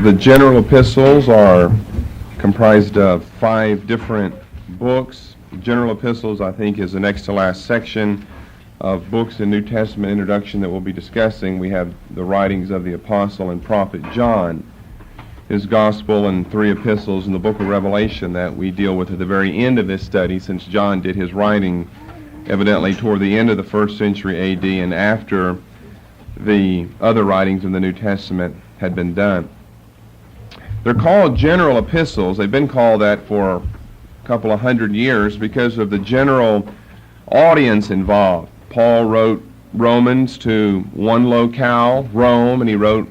The general epistles are comprised of 5 different books. General epistles, I think, is the next to last section of books in New Testament introduction that we'll be discussing. We have the writings of the apostle and prophet John, his gospel, and 3 epistles in the book of Revelation that we deal with at the very end of this study, since John did his writing evidently toward the end of the 1st century A.D. and after the other writings in the New Testament had been done. They're called general epistles. They've been called that for a couple of hundred years because of the general audience involved. Paul wrote Romans to one locale, Rome, and he wrote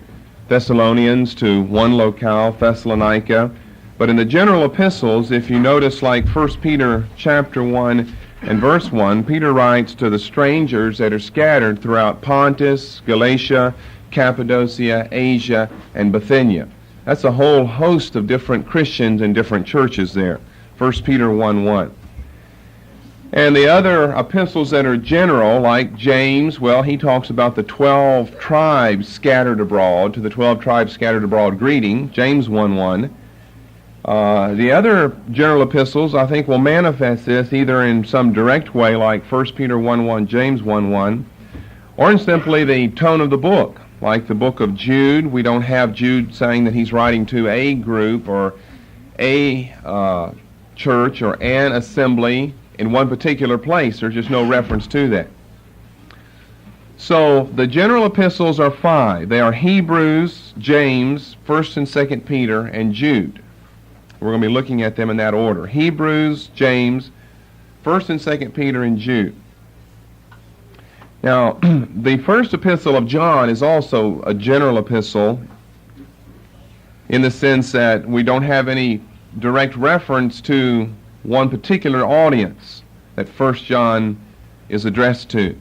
Thessalonians to one locale, Thessalonica. But in the general epistles, if you notice, like 1 Peter chapter 1 and verse 1, Peter writes to the strangers that are scattered throughout Pontus, Galatia, Cappadocia, Asia, and Bithynia. That's a whole host of different Christians and different churches there. 1 Peter 1:1. And the other epistles that are general, like James, well, he talks about the 12 tribes scattered abroad, to the 12 tribes scattered abroad greeting, James 1:1. The other general epistles, I think, will manifest this either in some direct way, like 1 Peter 1:1, James 1:1, or in simply the tone of the book. Like the book of Jude, we don't have Jude saying that he's writing to a group or a church or an assembly in one particular place. There's just no reference to that. So the general epistles are 5. They are Hebrews, James, 1st and 2nd Peter, and Jude. We're going to be looking at them in that order. Hebrews, James, 1st and 2nd Peter, and Jude. Now, the first epistle of John is also a general epistle in the sense that we don't have any direct reference to one particular audience that 1 John is addressed to.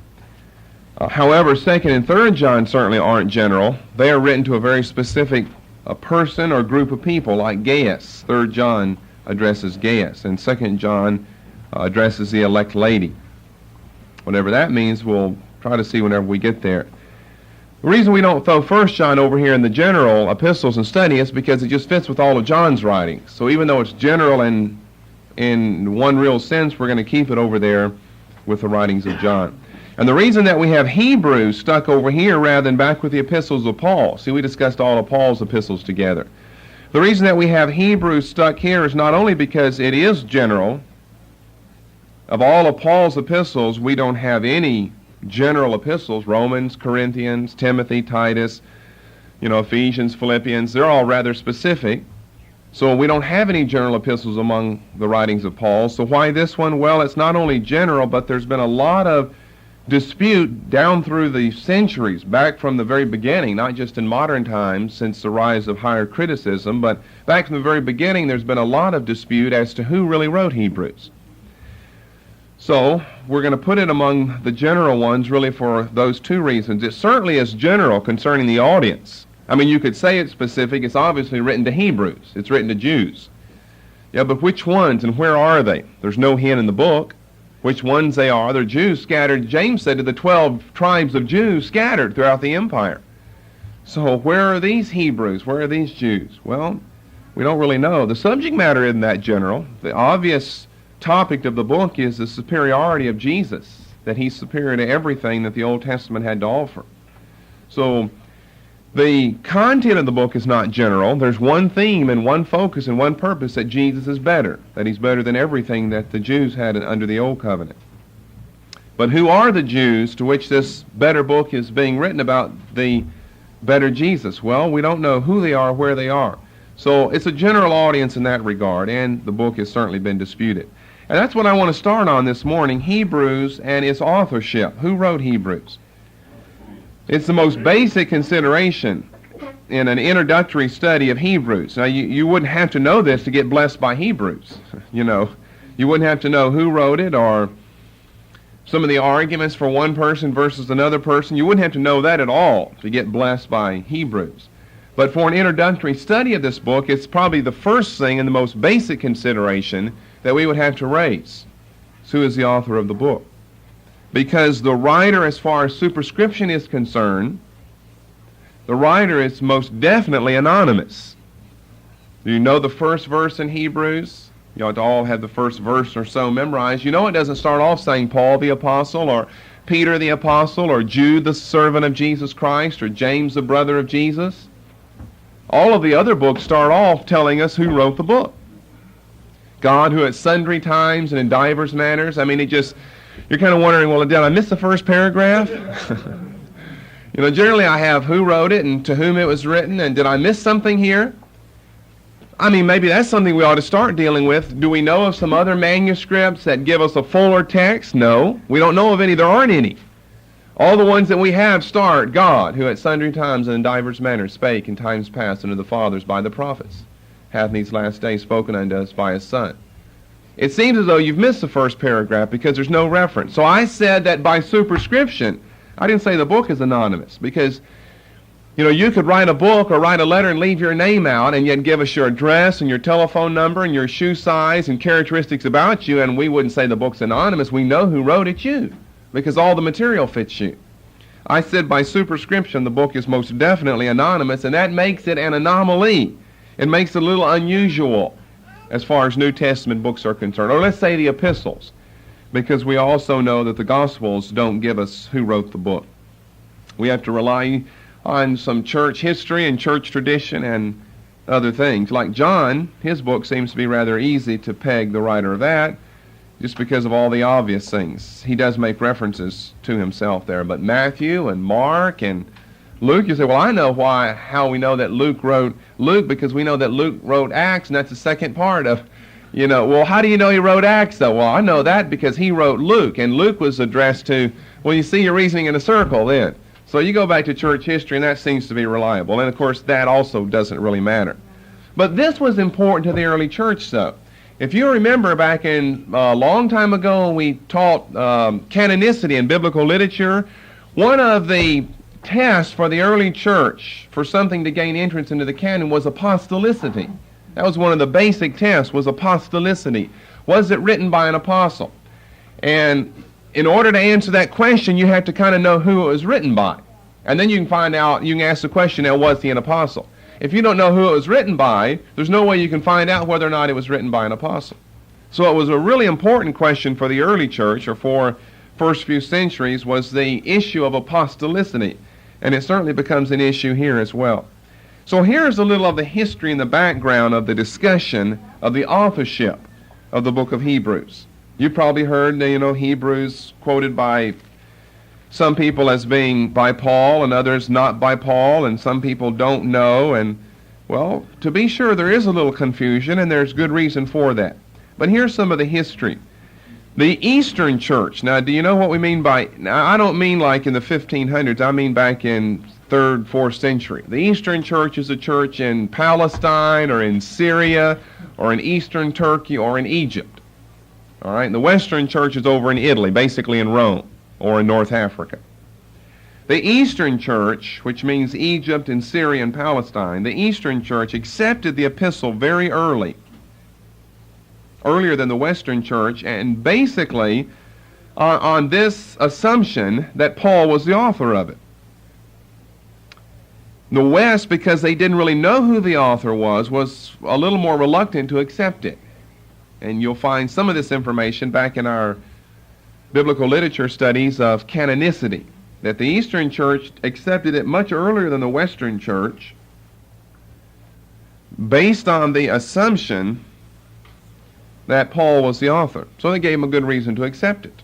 However, 2nd and 3rd John certainly aren't general. They are written to a very specific person or group of people, like Gaius. 3rd John addresses Gaius, and 2nd John addresses the elect lady. Whatever that means, we'll try to see whenever we get there. The reason we don't throw 1 John over here in the general epistles and study is because it just fits with all of John's writings. So even though it's general in one real sense, we're going to keep it over there with the writings of John. And the reason that we have Hebrews stuck over here rather than back with the epistles of Paul, see, we discussed all of Paul's epistles together. The reason that we have Hebrews stuck here is not only because it is general. Of all of Paul's epistles, we don't have any general epistles. Romans, Corinthians, Timothy, Titus, Ephesians, Philippians, they're all rather specific. So we don't have any general epistles among the writings of Paul. So why this one? Well, it's not only general, but there's been a lot of dispute down through the centuries, back from the very beginning, not just in modern times since the rise of higher criticism, but back from the very beginning there's been a lot of dispute as to who really wrote Hebrews. So we're going to put it among the general ones really for those 2 reasons. It certainly is general concerning the audience. I mean, you could say it's specific. It's obviously written to Hebrews. It's written to Jews. Yeah, but which ones and where are they? There's no hint in the book which ones they are. They're Jews scattered. James said to the 12 tribes of Jews scattered throughout the empire. So where are these Hebrews? Where are these Jews? Well, we don't really know. The subject matter isn't that general. The obvious topic of the book is the superiority of Jesus, that he's superior to everything that the Old Testament had to offer. So the content of the book is not general. There's one theme and one focus and one purpose, that Jesus is better, that he's better than everything that the Jews had under the Old Covenant. But who are the Jews to which this better book is being written about, the better Jesus? Well, we don't know who they are, where they are. So it's a general audience in that regard, and the book has certainly been disputed. And that's what I want to start on this morning, Hebrews and its authorship. Who wrote Hebrews? It's the most basic consideration in an introductory study of Hebrews. Now, you wouldn't have to know this to get blessed by Hebrews. You wouldn't have to know who wrote it or some of the arguments for one person versus another person. You wouldn't have to know that at all to get blessed by Hebrews. But for an introductory study of this book, it's probably the first thing and the most basic consideration that we would have to raise. Who is the author of the book? Because the writer, as far as superscription is concerned, the writer is most definitely anonymous. Do you know the first verse in Hebrews? You ought to all have the first verse or so memorized. You know it doesn't start off saying Paul the Apostle or Peter the Apostle or Jude the servant of Jesus Christ or James the brother of Jesus. All of the other books start off telling us who wrote the book. God, who at sundry times and in divers manners. I mean, you're kind of wondering, well, did I miss the first paragraph? Generally I have who wrote it and to whom it was written, and did I miss something here? I mean, maybe that's something we ought to start dealing with. Do we know of some other manuscripts that give us a fuller text? No. We don't know of any. There aren't any. All the ones that we have start, God, who at sundry times and in divers manners spake in times past unto the fathers by the prophets, hath in these last days spoken unto us by his Son. It seems as though you've missed the first paragraph because there's no reference. So I said that by superscription, I didn't say the book is anonymous because you could write a book or write a letter and leave your name out and yet give us your address and your telephone number and your shoe size and characteristics about you, and we wouldn't say the book's anonymous. We know who wrote it, you, because all the material fits you. I said by superscription the book is most definitely anonymous, and that makes it an anomaly. It makes it a little unusual as far as New Testament books are concerned, or let's say the epistles, because we also know that the Gospels don't give us who wrote the book. We have to rely on some church history and church tradition and other things. Like John, his book seems to be rather easy to peg the writer of that, just because of all the obvious things. He does make references to himself there, but Matthew and Mark and Luke, you say, well, I know how we know that Luke wrote Luke, because we know that Luke wrote Acts, and that's the second part of, well, how do you know he wrote Acts, though? Well, I know that because he wrote Luke, and Luke was addressed to, well, you see, you're reasoning in a circle then. So you go back to church history, and that seems to be reliable. And, of course, that also doesn't really matter. But this was important to the early church, though. If you remember back in a long time ago when we taught canonicity in biblical literature, one of the tests for the early church for something to gain entrance into the canon was apostolicity. That was one of the basic tests, was apostolicity. Was it written by an apostle? And in order to answer that question, you have to kind of know who it was written by. And then you can find out, you can ask the question, now, was he an apostle? If you don't know who it was written by, there's no way you can find out whether or not it was written by an apostle. So it was a really important question for the early church, or for first few centuries, was the issue of apostolicity. And it certainly becomes an issue here as well. So here's a little of the history and the background of the discussion of the authorship of the book of Hebrews. You probably heard, Hebrews quoted by some people as being by Paul and others not by Paul, and some people don't know. And, well, to be sure, there is a little confusion, and there's good reason for that. But here's some of the history. The Eastern Church. Now, do you know what we mean by... Now, I don't mean like in the 1500s. I mean back in 3rd, 4th century. The Eastern Church is a church in Palestine or in Syria or in Eastern Turkey or in Egypt. All right, and the Western Church is over in Italy, basically in Rome, or in North Africa. The Eastern Church, which means Egypt and Syria and Palestine, the Eastern Church accepted the epistle very early, earlier than the Western Church, and basically on this assumption that Paul was the author of it. The West, because they didn't really know who the author was a little more reluctant to accept it. And you'll find some of this information back in our biblical literature studies of canonicity, that the Eastern Church accepted it much earlier than the Western Church based on the assumption that Paul was the author. So they gave him a good reason to accept it.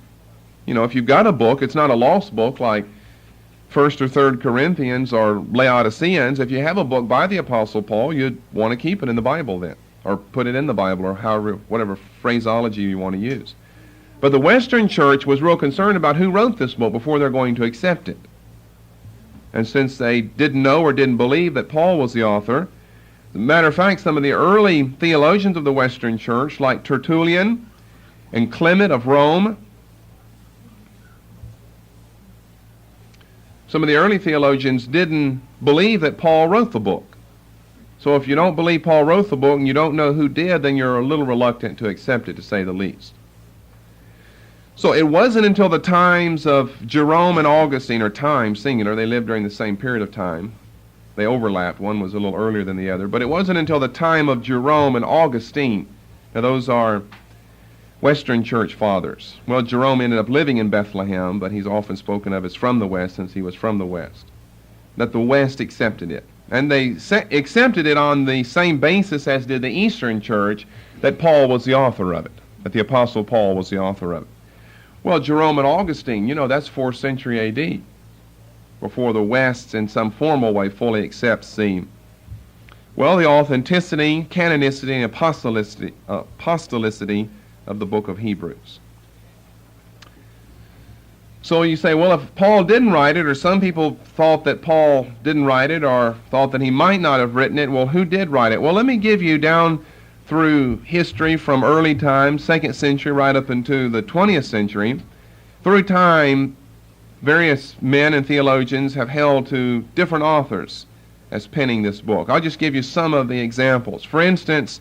If you've got a book, it's not a lost book like 1st or 3rd Corinthians or Laodiceans. If you have a book by the Apostle Paul, you'd want to keep it in the Bible then, or put it in the Bible, or however, whatever phraseology you want to use. But the Western Church was real concerned about who wrote this book before they're going to accept it. And since they didn't know or didn't believe that Paul was the author, as a matter of fact, some of the early theologians of the Western Church, like Tertullian and Clement of Rome, some of the early theologians didn't believe that Paul wrote the book. So if you don't believe Paul wrote the book and you don't know who did, then you're a little reluctant to accept it, to say the least. So it wasn't until the times of Jerome and Augustine, or time, singular, they lived during the same period of time, They overlapped. One was a little earlier than the other. But it wasn't until the time of Jerome and Augustine. Now, those are Western church fathers. Well, Jerome ended up living in Bethlehem, but he's often spoken of as from the West since he was from the West. That the West accepted it. And they accepted it on the same basis as did the Eastern church, that Paul was the author of it, that the Apostle Paul was the author of it. Well, Jerome and Augustine, that's 4th century A.D., before the West in some formal way fully accepts the authenticity, canonicity, and apostolicity of the book of Hebrews. So you say, well, if Paul didn't write it, or some people thought that Paul didn't write it, or thought that he might not have written it, well, who did write it? Well, let me give you down through history from early times, 2nd century, right up into the 20th century. Through time, various men and theologians have held to different authors as penning this book. I'll just give you some of the examples. For instance,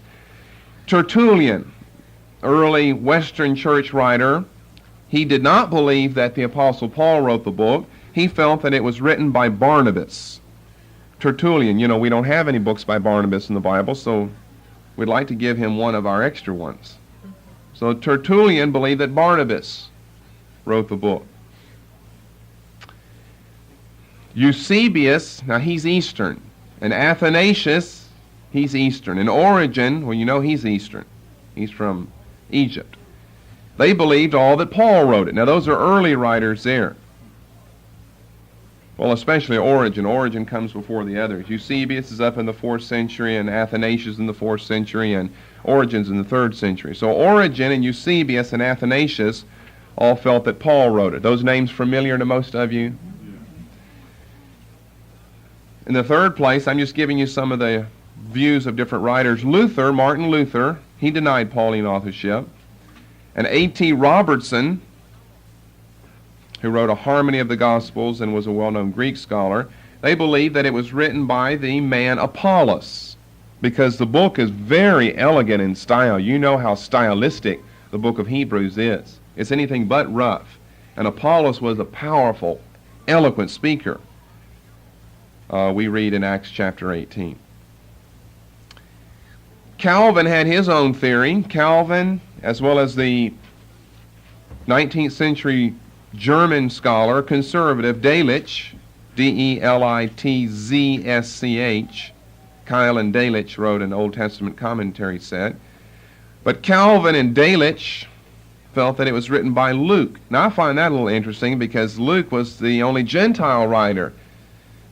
Tertullian, early Western church writer, he did not believe that the Apostle Paul wrote the book. He felt that it was written by Barnabas. Tertullian, we don't have any books by Barnabas in the Bible, so we'd like to give him one of our extra ones. So Tertullian believed that Barnabas wrote the book. Eusebius, now he's Eastern, and Athanasius, he's Eastern, and Origen, he's Eastern. He's from Egypt. They believed all that Paul wrote it. Now those are early writers there. Well, especially Origen. Origen comes before the others. Eusebius is up in the 4th century, and Athanasius in the 4th century, and Origen's in the 3rd century. So Origen and Eusebius and Athanasius all felt that Paul wrote it. Those names familiar to most of you? In the third place, I'm just giving you some of the views of different writers. Luther, Martin Luther, he denied Pauline authorship. And A.T. Robertson, who wrote a Harmony of the Gospels and was a well-known Greek scholar, they believed that it was written by the man Apollos, because the book is very elegant in style. You know how stylistic the book of Hebrews is. It's anything but rough. And Apollos was a powerful, eloquent speaker. We read in Acts chapter 18. Calvin had his own theory. Calvin, as well as the 19th century German scholar, conservative, Delitzsch, D-E-L-I-T-Z-S-C-H, Keil and Delitzsch wrote an Old Testament commentary set. But Calvin and Delitzsch felt that it was written by Luke. Now I find that a little interesting because Luke was the only Gentile writer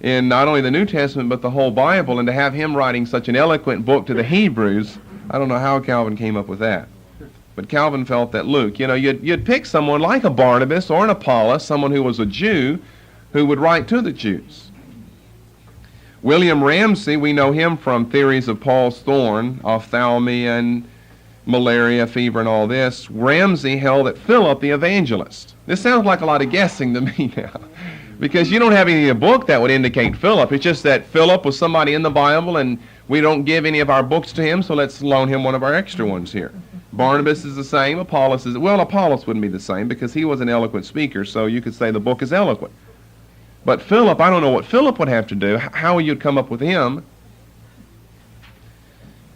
in not only the New Testament but the whole Bible, and to have him writing such an eloquent book to the Hebrews, I don't know how Calvin came up with that. But Calvin felt that Luke, you'd pick someone like a Barnabas or an Apollos, someone who was a Jew, who would write to the Jews. William Ramsey, we know him from theories of Paul's thorn, ophthalmia and malaria, fever, and all this. Ramsey held that Philip the evangelist. This sounds like a lot of guessing to me now, because you don't have any in the book that would indicate Philip. It's just that Philip was somebody in the Bible, and we don't give any of our books to him, so let's loan him one of our extra ones here. Barnabas is the same. Apollos wouldn't be the same because he was an eloquent speaker, so you could say the book is eloquent. But Philip, I don't know what Philip would have to do, how you'd come up with him.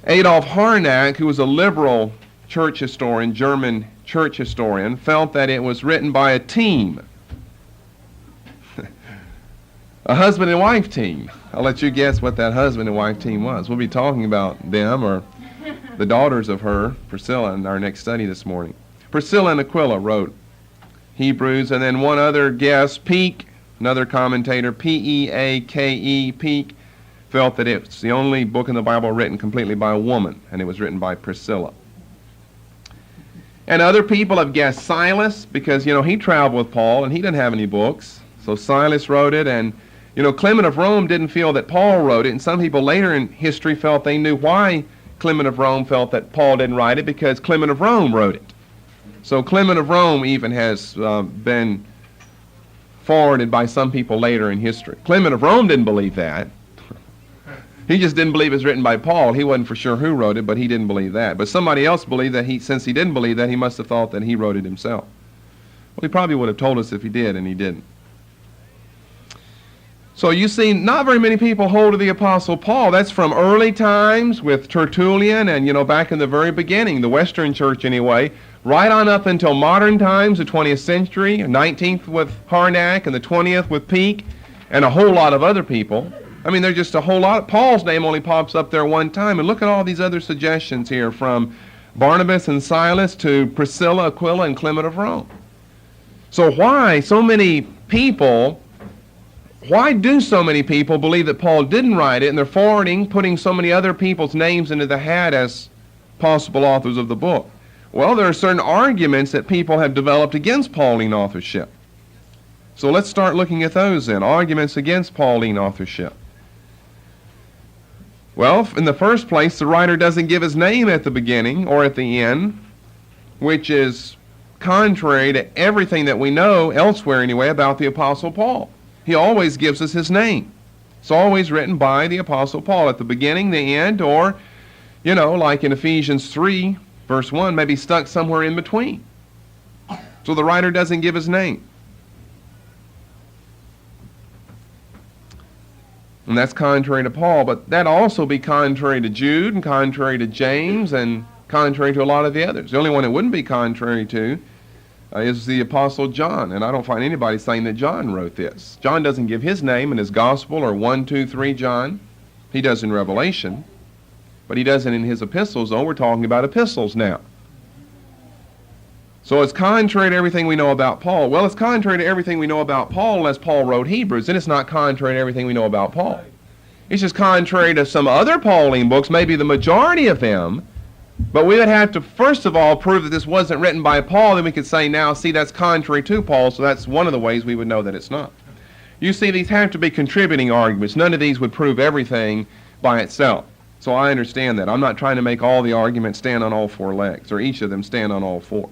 Adolf Harnack, who was a liberal church historian, German church historian, felt that it was written by a team. A husband and wife team. I'll let you guess what that husband and wife team was. We'll be talking about them or the daughters of her, Priscilla, in our next study this morning. Priscilla and Aquila wrote Hebrews, and then one other guest, Peake, another commentator, P-E-A-K-E, Peake, felt that it's the only book in the Bible written completely by a woman, and it was written by Priscilla. And other people have guessed Silas, because, he traveled with Paul, and he didn't have any books. So Silas wrote it, and, Clement of Rome didn't feel that Paul wrote it, and some people later in history felt they knew why Clement of Rome felt that Paul didn't write it, because Clement of Rome wrote it. So Clement of Rome even has been forwarded by some people later in history. Clement of Rome didn't believe that. He just didn't believe it was written by Paul. He wasn't for sure who wrote it, but he didn't believe that. But somebody else believed that since he didn't believe that, he must have thought that he wrote it himself. Well, he probably would have told us if he did, and he didn't. So you see, not very many people hold to the Apostle Paul. That's from early times with Tertullian and, back in the very beginning, the Western Church anyway, right on up until modern times, the 20th century, 19th with Harnack and the 20th with Peake, and a whole lot of other people. I mean, there's just a whole lot. Paul's name only pops up there one time. And look at all these other suggestions here, from Barnabas and Silas to Priscilla, Aquila, and Clement of Rome. So why do so many people believe that Paul didn't write it, and they're putting so many other people's names into the hat as possible authors of the book? Well, there are certain arguments that people have developed against Pauline authorship. So let's start looking at those then, arguments against Pauline authorship. Well, in the first place, the writer doesn't give his name at the beginning or at the end, which is contrary to everything that we know elsewhere anyway about the Apostle Paul. He always gives us his name. It's always written by the Apostle Paul at the beginning, the end, or, like in Ephesians 3, verse 1, maybe stuck somewhere in between. So the writer doesn't give his name. And that's contrary to Paul, but that also be contrary to Jude and contrary to James and contrary to a lot of the others. The only one it wouldn't be contrary to is the Apostle John, and I don't find anybody saying that John wrote this. John doesn't give his name in his Gospel, or 1, 2, 3 John. He does in Revelation, but he doesn't in his epistles, though. We're talking about epistles now. So it's contrary to everything we know about Paul. Well, it's contrary to everything we know about Paul unless Paul wrote Hebrews. Then it's not contrary to everything we know about Paul. It's just contrary to some other Pauline books, maybe the majority of them. But we would have to, first of all, prove that this wasn't written by Paul. Then we could say, now, see, that's contrary to Paul, so that's one of the ways we would know that it's not. You see, these have to be contributing arguments. None of these would prove everything by itself. So I understand that. I'm not trying to make all the arguments stand on all four legs, or each of them stand on all four.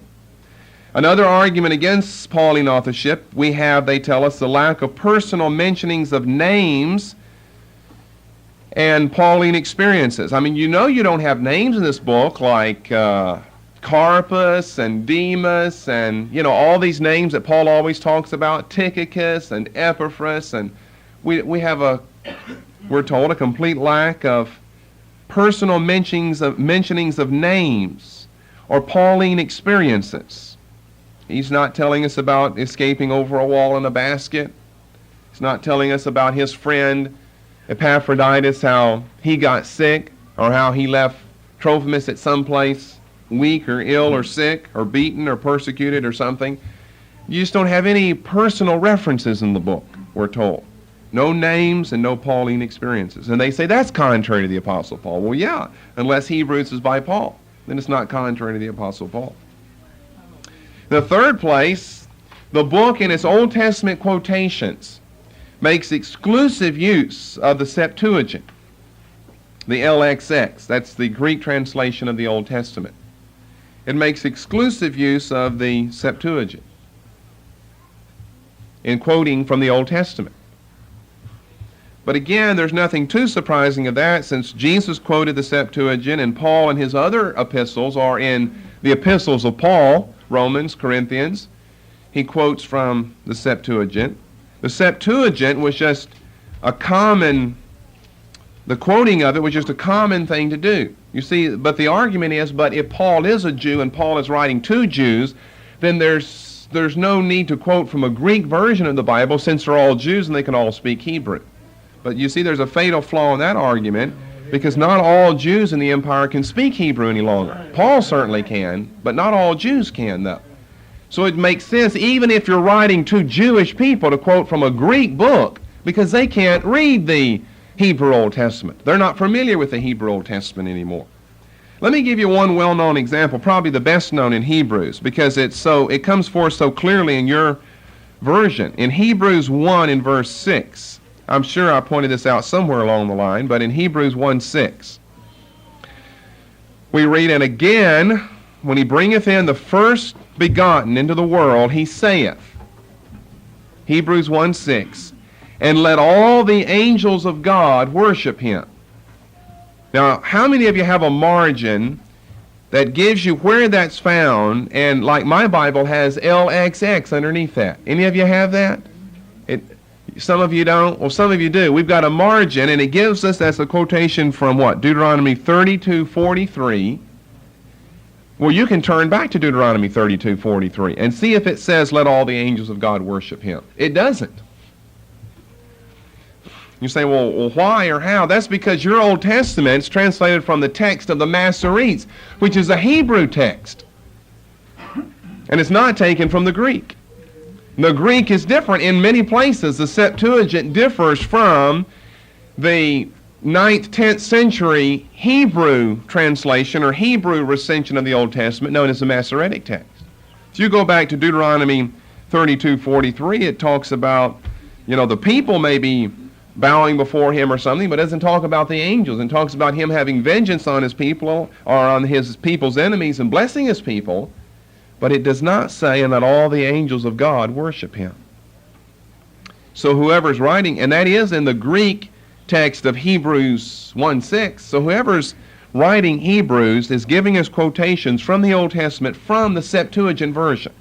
Another argument against Pauline authorship, we have, they tell us, the lack of personal mentionings of names and Pauline experiences. I mean, you don't have names in this book like Carpus and Demas and, all these names that Paul always talks about, Tychicus and Epaphras, and we have we're told, a complete lack of personal mentionings of names or Pauline experiences. He's not telling us about escaping over a wall in a basket. He's not telling us about his friend Epaphroditus, how he got sick, or how he left Trophimus at some place weak or ill or sick or beaten or persecuted or something. You just don't have any personal references in the book, we're told. No names and no Pauline experiences. And they say that's contrary to the Apostle Paul. Well, yeah, unless Hebrews is by Paul. Then it's not contrary to the Apostle Paul. In the third place, the book in its Old Testament quotations makes exclusive use of the Septuagint, the LXX. That's the Greek translation of the Old Testament. It makes exclusive use of the Septuagint in quoting from the Old Testament. But again, there's nothing too surprising of that, since Jesus quoted the Septuagint, and Paul and his other epistles are in the epistles of Paul, Romans, Corinthians. He quotes from the Septuagint. The Septuagint was just the quoting of it was just a common thing to do. You see, but the argument is, but if Paul is a Jew and Paul is writing to Jews, then there's no need to quote from a Greek version of the Bible, since they're all Jews and they can all speak Hebrew. But you see, there's a fatal flaw in that argument, because not all Jews in the empire can speak Hebrew any longer. Paul certainly can, but not all Jews can, though. So it makes sense, even if you're writing to Jewish people, to quote from a Greek book, because they can't read the Hebrew Old Testament. They're not familiar with the Hebrew Old Testament anymore. Let me give you one well-known example, probably the best known in Hebrews, because it comes forth so clearly in your version. In Hebrews 1 in verse 6, I'm sure I pointed this out somewhere along the line, but in Hebrews 1:6, we read, "And again, when he bringeth in the first begotten into the world, he saith," Hebrews 1:6, "and let all the angels of God worship him." Now, how many of you have a margin that gives you where that's found, and like my Bible has LXX underneath that? Any of you have that? Some of you don't. Well, some of you do. We've got a margin, and it gives us, that's a quotation from what? Deuteronomy 32:43. Well, you can turn back to Deuteronomy 32:43 and see if it says, let all the angels of God worship him. It doesn't. You say, well, why or how? That's because your Old Testament is translated from the text of the Masoretes, which is a Hebrew text. And it's not taken from the Greek. The Greek is different in many places. The Septuagint differs from the 9th, 10th century Hebrew translation or Hebrew recension of the Old Testament known as the Masoretic text. If you go back to Deuteronomy 32:43, it talks about, the people may be bowing before him or something, but it doesn't talk about the angels. It talks about him having vengeance on his people or on his people's enemies and blessing his people, but it does not say, and that all the angels of God worship him. So whoever's writing, and that is in the Greek text of Hebrews 1:6, so whoever's writing Hebrews is giving us quotations from the Old Testament from the Septuagint version.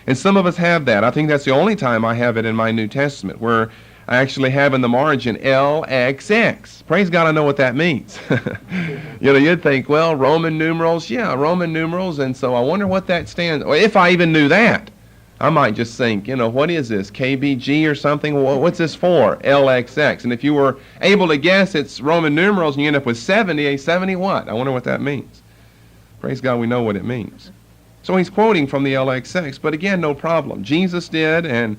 And some of us have that. I think that's the only time I have it in my New Testament, where I actually have in the margin LXX. Praise God, I know what that means. You'd think, well, Roman numerals, Roman numerals, and so I wonder what that stands, or if I even knew that. I might just think, what is this, KBG or something? What's this for? LXX. And if you were able to guess it's Roman numerals and you end up with 70, 70 what? I wonder what that means. Praise God, we know what it means. So he's quoting from the LXX, but again, no problem. Jesus did, and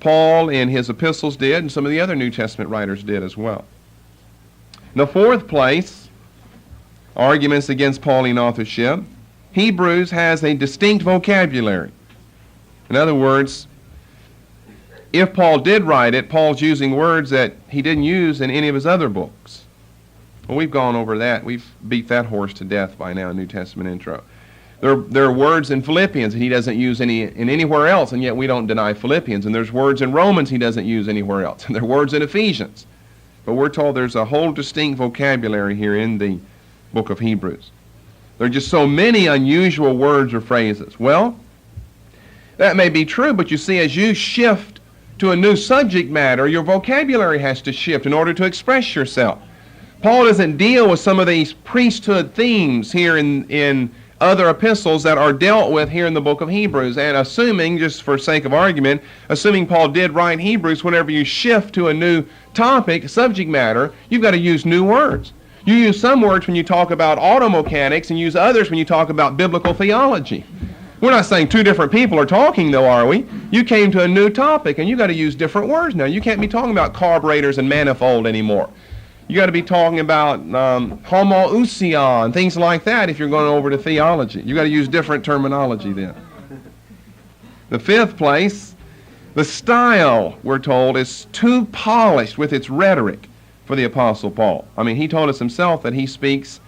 Paul in his epistles did, and some of the other New Testament writers did as well. In the fourth place, arguments against Pauline authorship, Hebrews has a distinct vocabulary. In other words, if Paul did write it, Paul's using words that he didn't use in any of his other books. Well, we've gone over that. We've beat that horse to death by now in New Testament intro. There are words in Philippians that he doesn't use anywhere else, and yet we don't deny Philippians. And there's words in Romans he doesn't use anywhere else. And there are words in Ephesians. But we're told there's a whole distinct vocabulary here in the book of Hebrews. There are just so many unusual words or phrases. Well, that may be true, but you see, as you shift to a new subject matter, your vocabulary has to shift in order to express yourself. Paul doesn't deal with some of these priesthood themes here in other epistles that are dealt with here in the book of Hebrews. And assuming, just for sake of argument, assuming Paul did write Hebrews, whenever you shift to a new topic, subject matter, you've got to use new words. You use some words when you talk about auto mechanics and use others when you talk about biblical theology. We're not saying two different people are talking, though, are we? You came to a new topic, and you got to use different words now. You can't be talking about carburetors and manifold anymore. You got to be talking about homoousia and things like that if you're going over to theology. You got to use different terminology then. The fifth place, the style, we're told, is too polished with its rhetoric for the Apostle Paul. I mean, he told us himself that he speaks,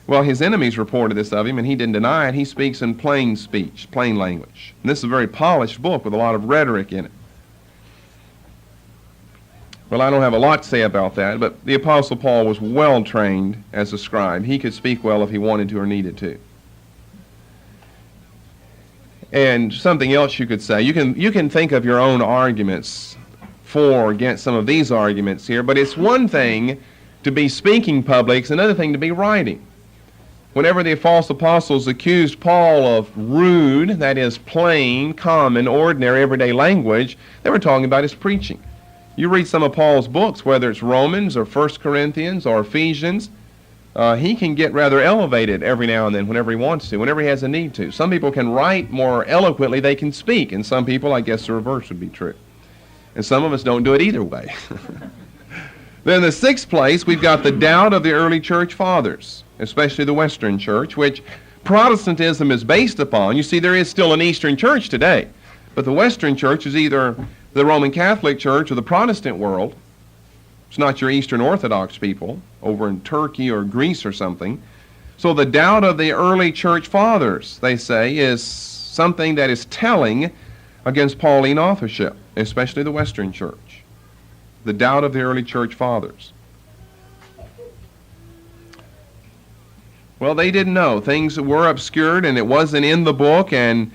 well, his enemies reported this of him, and he didn't deny it. He speaks in plain speech, plain language. And this is a very polished book with a lot of rhetoric in it. Well, I don't have a lot to say about that, but the Apostle Paul was well trained as a scribe. He could speak well if he wanted to or needed to. And something else you could say, you can think of your own arguments for or against some of these arguments here, but it's one thing to be speaking public, it's another thing to be writing. Whenever the false apostles accused Paul of rude, that is plain, common, ordinary, everyday language, they were talking about his preaching. You read some of Paul's books, whether it's Romans or 1 Corinthians or Ephesians, he can get rather elevated every now and then whenever he wants to, whenever he has a need to. Some people can write more eloquently they can speak, and some people, I guess the reverse would be true. And some of us don't do it either way. Then in the sixth place, we've got the doubt of the early church fathers, especially the Western church, which Protestantism is based upon. You see, there is still an Eastern church today, but the Western church is either the Roman Catholic Church or the Protestant world. It's not your Eastern Orthodox people over in Turkey or Greece or something. So the doubt of the early church fathers, they say, is something that is telling against Pauline authorship, especially the Western church. The doubt of the early church fathers. Well, they didn't know. Things were obscured and it wasn't in the book, and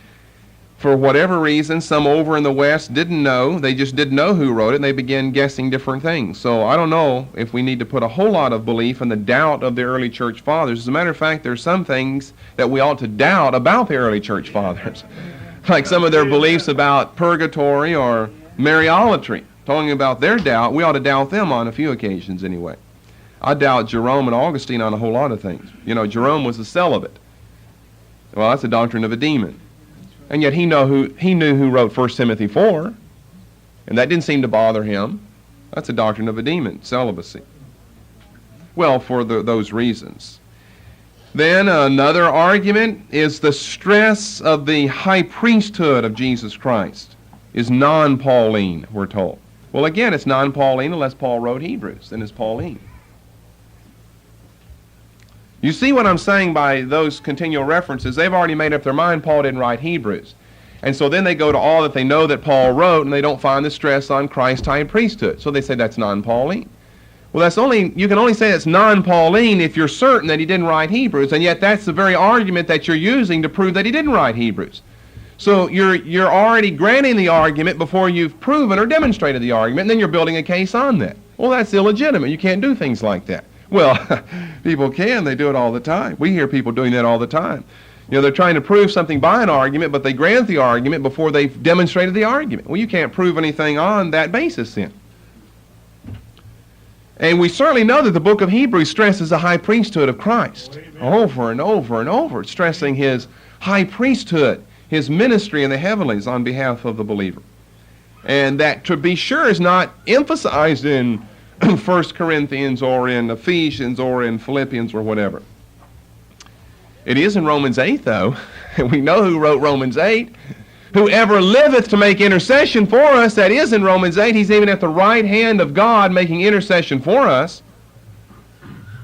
for whatever reason, some over in the West didn't know. They just didn't know who wrote it, and they began guessing different things. So I don't know if we need to put a whole lot of belief in the doubt of the early church fathers. As a matter of fact, there's some things that we ought to doubt about the early church fathers, like some of their beliefs about purgatory or Mariolatry. Talking about their doubt, we ought to doubt them on a few occasions anyway. I doubt Jerome and Augustine on a whole lot of things. You know, Jerome was a celibate. Well, that's a doctrine of a demon. And yet he knew who wrote 1 Timothy 4, and that didn't seem to bother him. That's a doctrine of a demon, celibacy. Well, for those reasons. Then another argument is the stress of the high priesthood of Jesus Christ is non-Pauline, we're told. Well, again, it's non-Pauline unless Paul wrote Hebrews, then it's Pauline. You see what I'm saying by those continual references? They've already made up their mind Paul didn't write Hebrews. And so then they go to all that they know that Paul wrote, and they don't find the stress on Christ's high priesthood. So they say that's non-Pauline. Well, you can only say it's non-Pauline if you're certain that he didn't write Hebrews, and yet that's the very argument that you're using to prove that he didn't write Hebrews. So you're already granting the argument before you've proven or demonstrated the argument, and then you're building a case on that. Well, that's illegitimate. You can't do things like that. Well, people can. They do it all the time. We hear people doing that all the time. You know, they're trying to prove something by an argument, but they grant the argument before they've demonstrated the argument. Well, you can't prove anything on that basis then. And we certainly know that the book of Hebrews stresses the high priesthood of Christ over and over and over, stressing his high priesthood, his ministry in the heavenlies on behalf of the believer. And that, to be sure, is not emphasized in 1 Corinthians or in Ephesians or in Philippians or whatever. It is in Romans 8, though. We know who wrote Romans 8. Whoever liveth to make intercession for us, that is in Romans 8. He's even at the right hand of God making intercession for us.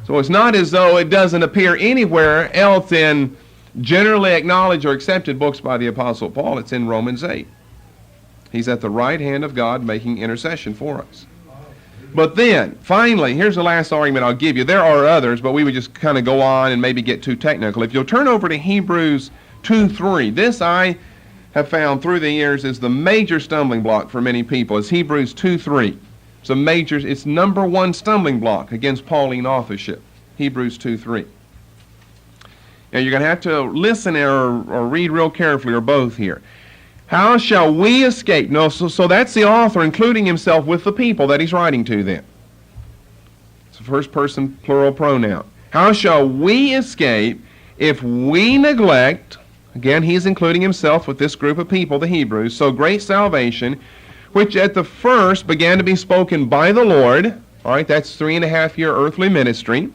So it's not as though it doesn't appear anywhere else in generally acknowledged or accepted books by the Apostle Paul. It's in Romans 8. He's at the right hand of God making intercession for us. But then, finally, here's the last argument I'll give you. There are others, but we would just kind of go on and maybe get too technical. If you'll turn over to Hebrews 2:3, this I have found through the years is the major stumbling block for many people. It's Hebrews 2:3. It's number one stumbling block against Pauline authorship. Hebrews 2:3. Now you're going to have to listen or read real carefully or both here. How shall we escape? No, so that's the author including himself with the people that he's writing to then. It's a first person plural pronoun. How shall we escape if we neglect, again he's including himself with this group of people, the Hebrews, so great salvation, which at the first began to be spoken by the Lord, all right, that's 3.5-year earthly ministry,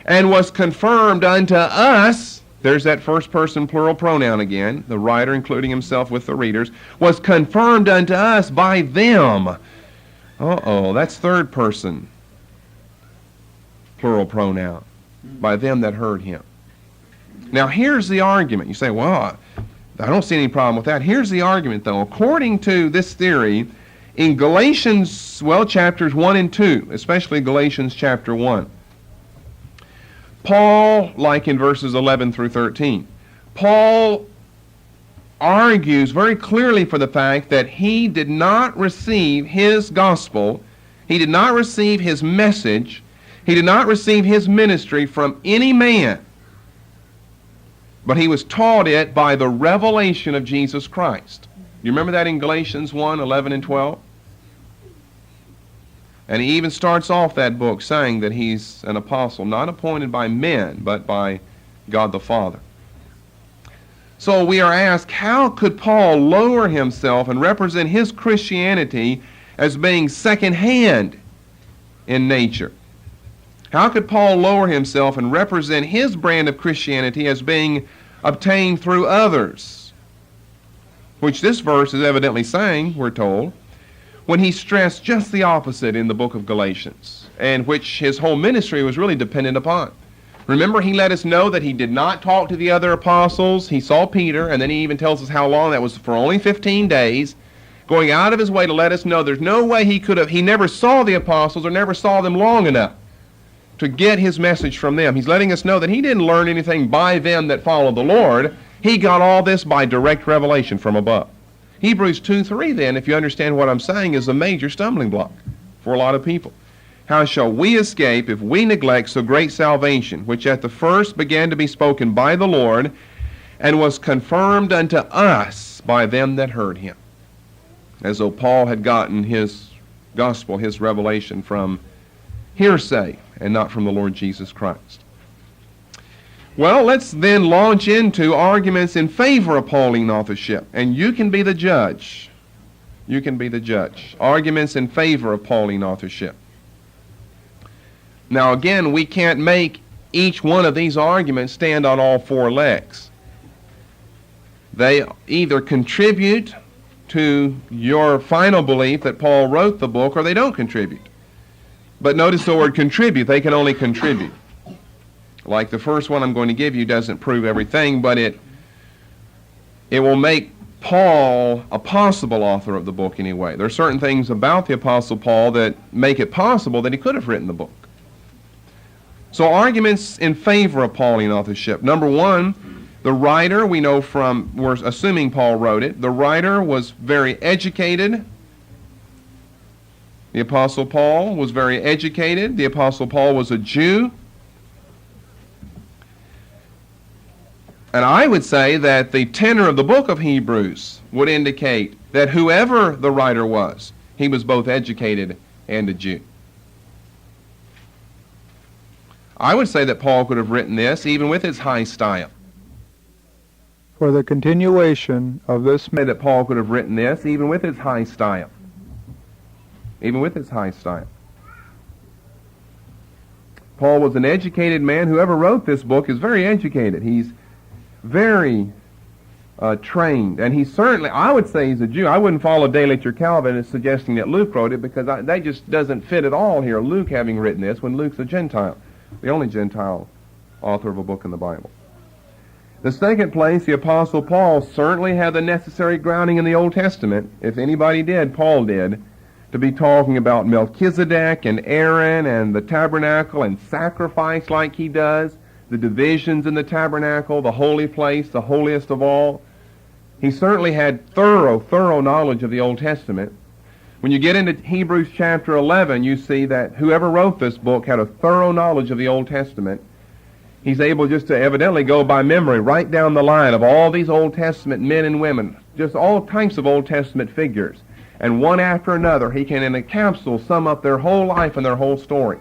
and was confirmed unto us. There's that first person plural pronoun again, the writer including himself with the readers, was confirmed unto us by them. That's third person plural pronoun, by them that heard him. Now here's the argument. You say, well, I don't see any problem with that. Here's the argument though. According to this theory, in Galatians, chapters 1 and 2, especially Galatians chapter 1, Paul, like in verses 11 through 13, Paul argues very clearly for the fact that he did not receive his gospel, he did not receive his message, he did not receive his ministry from any man, but he was taught it by the revelation of Jesus Christ. You remember that in Galatians 1, 11 and 12? And he even starts off that book saying that he's an apostle, not appointed by men, but by God the Father. So we are asked, how could Paul lower himself and represent his Christianity as being second-hand in nature? How could Paul lower himself and represent his brand of Christianity as being obtained through others? Which this verse is evidently saying, we're told, when he stressed just the opposite in the book of Galatians, and which his whole ministry was really dependent upon. Remember, he let us know that he did not talk to the other apostles. He saw Peter, and then he even tells us how long. That was for only 15 days, going out of his way to let us know there's no way he never saw the apostles or never saw them long enough to get his message from them. He's letting us know that he didn't learn anything by them that followed the Lord. He got all this by direct revelation from above. Hebrews 2:3 then, if you understand what I'm saying, is a major stumbling block for a lot of people. How shall we escape if we neglect so great salvation, which at the first began to be spoken by the Lord, and was confirmed unto us by them that heard him? As though Paul had gotten his gospel, his revelation, from hearsay and not from the Lord Jesus Christ. Well, let's then launch into arguments in favor of Pauline authorship, and you can be the judge. You can be the judge. Arguments in favor of Pauline authorship. Now again, we can't make each one of these arguments stand on all four legs. They either contribute to your final belief that Paul wrote the book, or they don't contribute. But notice the word contribute. They can only contribute. Like the first one I'm going to give you doesn't prove everything, but it will make Paul a possible author of the book anyway. There are certain things about the Apostle Paul that make it possible that he could have written the book. So arguments in favor of Pauline authorship. Number one, the writer, we know from, we're assuming Paul wrote it, the writer was very educated. The Apostle Paul was very educated. The Apostle Paul was a Jew. And I would say that the tenor of the book of Hebrews would indicate that whoever the writer was, he was both educated and a Jew. I would say that Paul could have written this even with his high style. For the continuation of this, That Paul could have written this even with his high style. Even with his high style. Paul was an educated man. Whoever wrote this book is very educated. He's very trained, and he certainly, I would say he's a Jew. I wouldn't follow Daylichter Calvin as suggesting that Luke wrote it, because that just doesn't fit at all here, Luke having written this, when Luke's a Gentile, the only Gentile author of a book in the Bible. The second place, the Apostle Paul certainly had the necessary grounding in the Old Testament. If anybody did, Paul did, to be talking about Melchizedek and Aaron and the tabernacle and sacrifice like he does, the divisions in the tabernacle, the holy place, the holiest of all. He certainly had thorough knowledge of the Old Testament. When you get into Hebrews chapter 11, you see that whoever wrote this book had a thorough knowledge of the Old Testament. He's able just to evidently go by memory right down the line of all these Old Testament men and women, just all types of Old Testament figures. And one after another, he can in a capsule sum up their whole life and their whole story.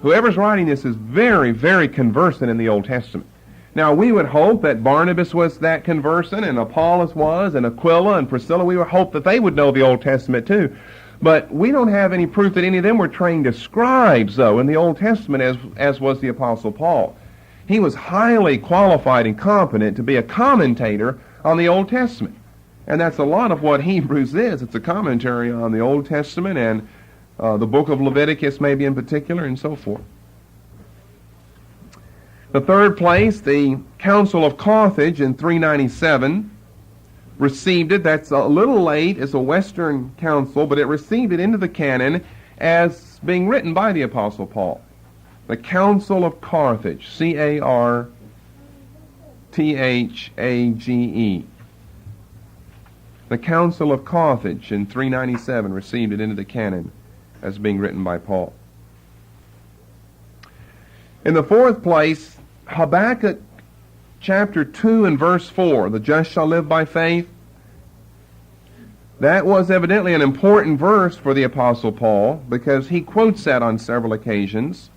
Whoever's writing this is very conversant in the Old Testament. Now, we would hope that Barnabas was that conversant, and Apollos was, and Aquila and Priscilla. We would hope that they would know the Old Testament too. But we don't have any proof that any of them were trained as scribes, though, in the Old Testament, as was the Apostle Paul. He was highly qualified and competent to be a commentator on the Old Testament. And that's a lot of what Hebrews is. It's a commentary on the Old Testament and the book of Leviticus maybe in particular, and so forth. The third place, the Council of Carthage in 397 received it. That's a little late. It's a Western council, but it received it into the canon as being written by the Apostle Paul. The Council of Carthage, C-A-R-T-H-A-G-E. The Council of Carthage in 397 received it into the canon as being written by Paul. In the fourth place, Habakkuk chapter 2 and verse 4, the just shall live by faith. That was evidently an important verse for the Apostle Paul, because he quotes that on several occasions.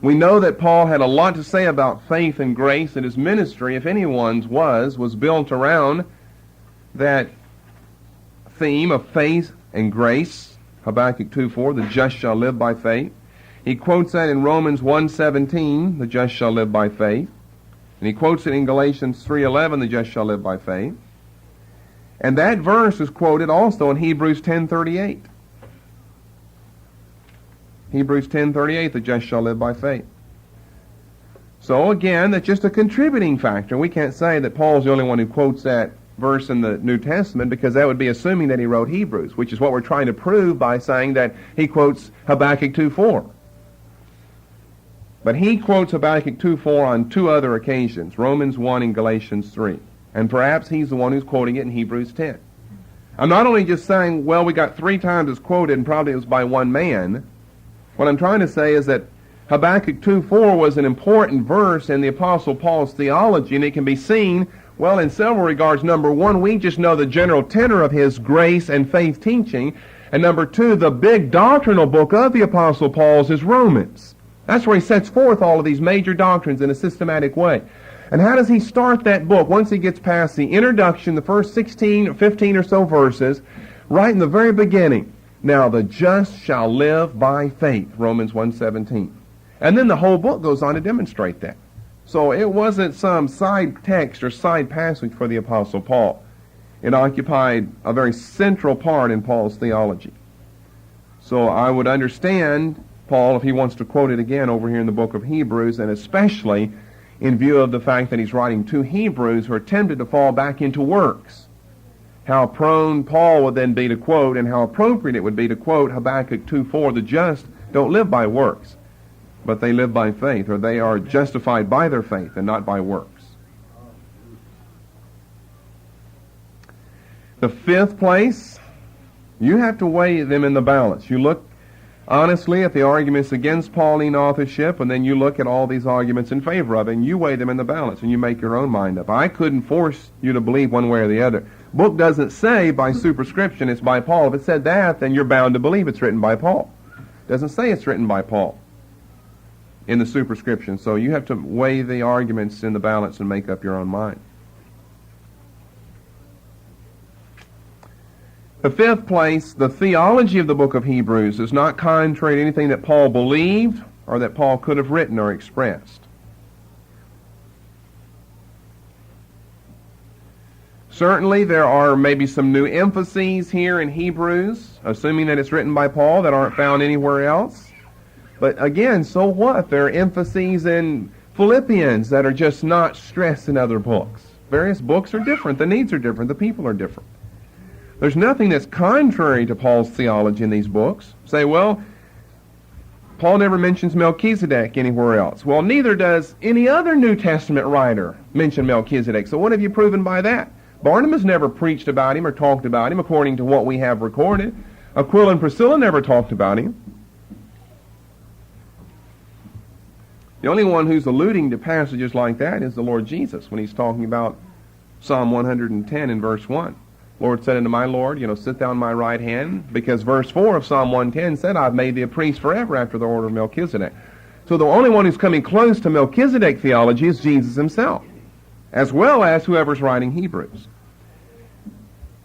We know that Paul had a lot to say about faith and grace, and his ministry, if anyone's was built around that theme of faith and grace. Habakkuk 2:4, the just shall live by faith. He quotes that in Romans 1:17, the just shall live by faith. And he quotes it in Galatians 3:11, the just shall live by faith. And that verse is quoted also in Hebrews 10:38. Hebrews 10:38, the just shall live by faith. So again, that's just a contributing factor. We can't say that Paul's the only one who quotes that verse in the New Testament, because that would be assuming that he wrote Hebrews, which is what we're trying to prove by saying that he quotes Habakkuk 2:4. But he quotes Habakkuk 2:4 on two other occasions, Romans 1 and Galatians 3. And perhaps he's the one who's quoting it in Hebrews 10. I'm not only just saying, well, we got three times it's quoted and probably it was by one man. What I'm trying to say is that Habakkuk 2:4 was an important verse in the Apostle Paul's theology, and it can be seen, well, in several regards. Number one, we just know the general tenor of his grace and faith teaching. And number two, the big doctrinal book of the Apostle Paul's is Romans. That's where he sets forth all of these major doctrines in a systematic way. And how does he start that book once he gets past the introduction, the first 16 or 15 or so verses, right in the very beginning? Now the just shall live by faith, Romans 1:17. And then the whole book goes on to demonstrate that. So it wasn't some side text or side passage for the Apostle Paul. It occupied a very central part in Paul's theology. So I would understand Paul if he wants to quote it again over here in the book of Hebrews, and especially in view of the fact that he's writing to Hebrews who are tempted to fall back into works. How prone Paul would then be to quote, and how appropriate it would be to quote Habakkuk 2:4, the just don't live by works, but they live by faith, or they are justified by their faith and not by works. The fifth place, you have to weigh them in the balance. You look honestly at the arguments against Pauline authorship, and then you look at all these arguments in favor of it, and you weigh them in the balance, and you make your own mind up. I couldn't force you to believe one way or the other. Book doesn't say by superscription it's by Paul. If it said that, then you're bound to believe it's written by Paul. It doesn't say it's written by Paul in the superscription. So you have to weigh the arguments in the balance and make up your own mind. The fifth place, the theology of the book of Hebrews is not contrary to anything that Paul believed or that Paul could have written or expressed. Certainly there are maybe some new emphases here in Hebrews, assuming that it's written by Paul, that aren't found anywhere else. But again, so what? There are emphases in Philippians that are just not stressed in other books. Various books are different. The needs are different. The people are different. There's nothing that's contrary to Paul's theology in these books. Say, well, Paul never mentions Melchizedek anywhere else. Well, neither does any other New Testament writer mention Melchizedek. So what have you proven by that? Barnabas never preached about him or talked about him according to what we have recorded. Aquila and Priscilla never talked about him. The only one who's alluding to passages like that is the Lord Jesus when he's talking about Psalm 110 in verse 1. Lord said unto my Lord, sit thou on my right hand, because verse 4 of Psalm 110 said, I've made thee a priest forever after the order of Melchizedek. So the only one who's coming close to Melchizedek theology is Jesus himself, as well as whoever's writing Hebrews.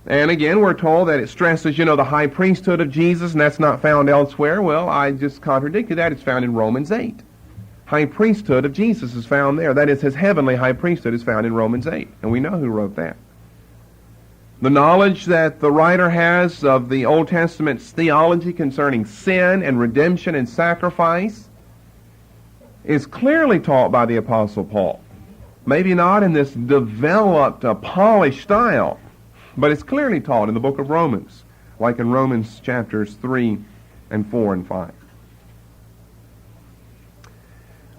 And again, we're told that it stresses, the high priesthood of Jesus, and that's not found elsewhere. Well, I just contradicted that. It's found in Romans 8. High priesthood of Jesus is found there. That is, his heavenly high priesthood is found in Romans 8. And we know who wrote that. The knowledge that the writer has of the Old Testament's theology concerning sin and redemption and sacrifice is clearly taught by the Apostle Paul. Maybe not in this developed, polished style, but it's clearly taught in the book of Romans, like in Romans chapters 3 and 4 and 5.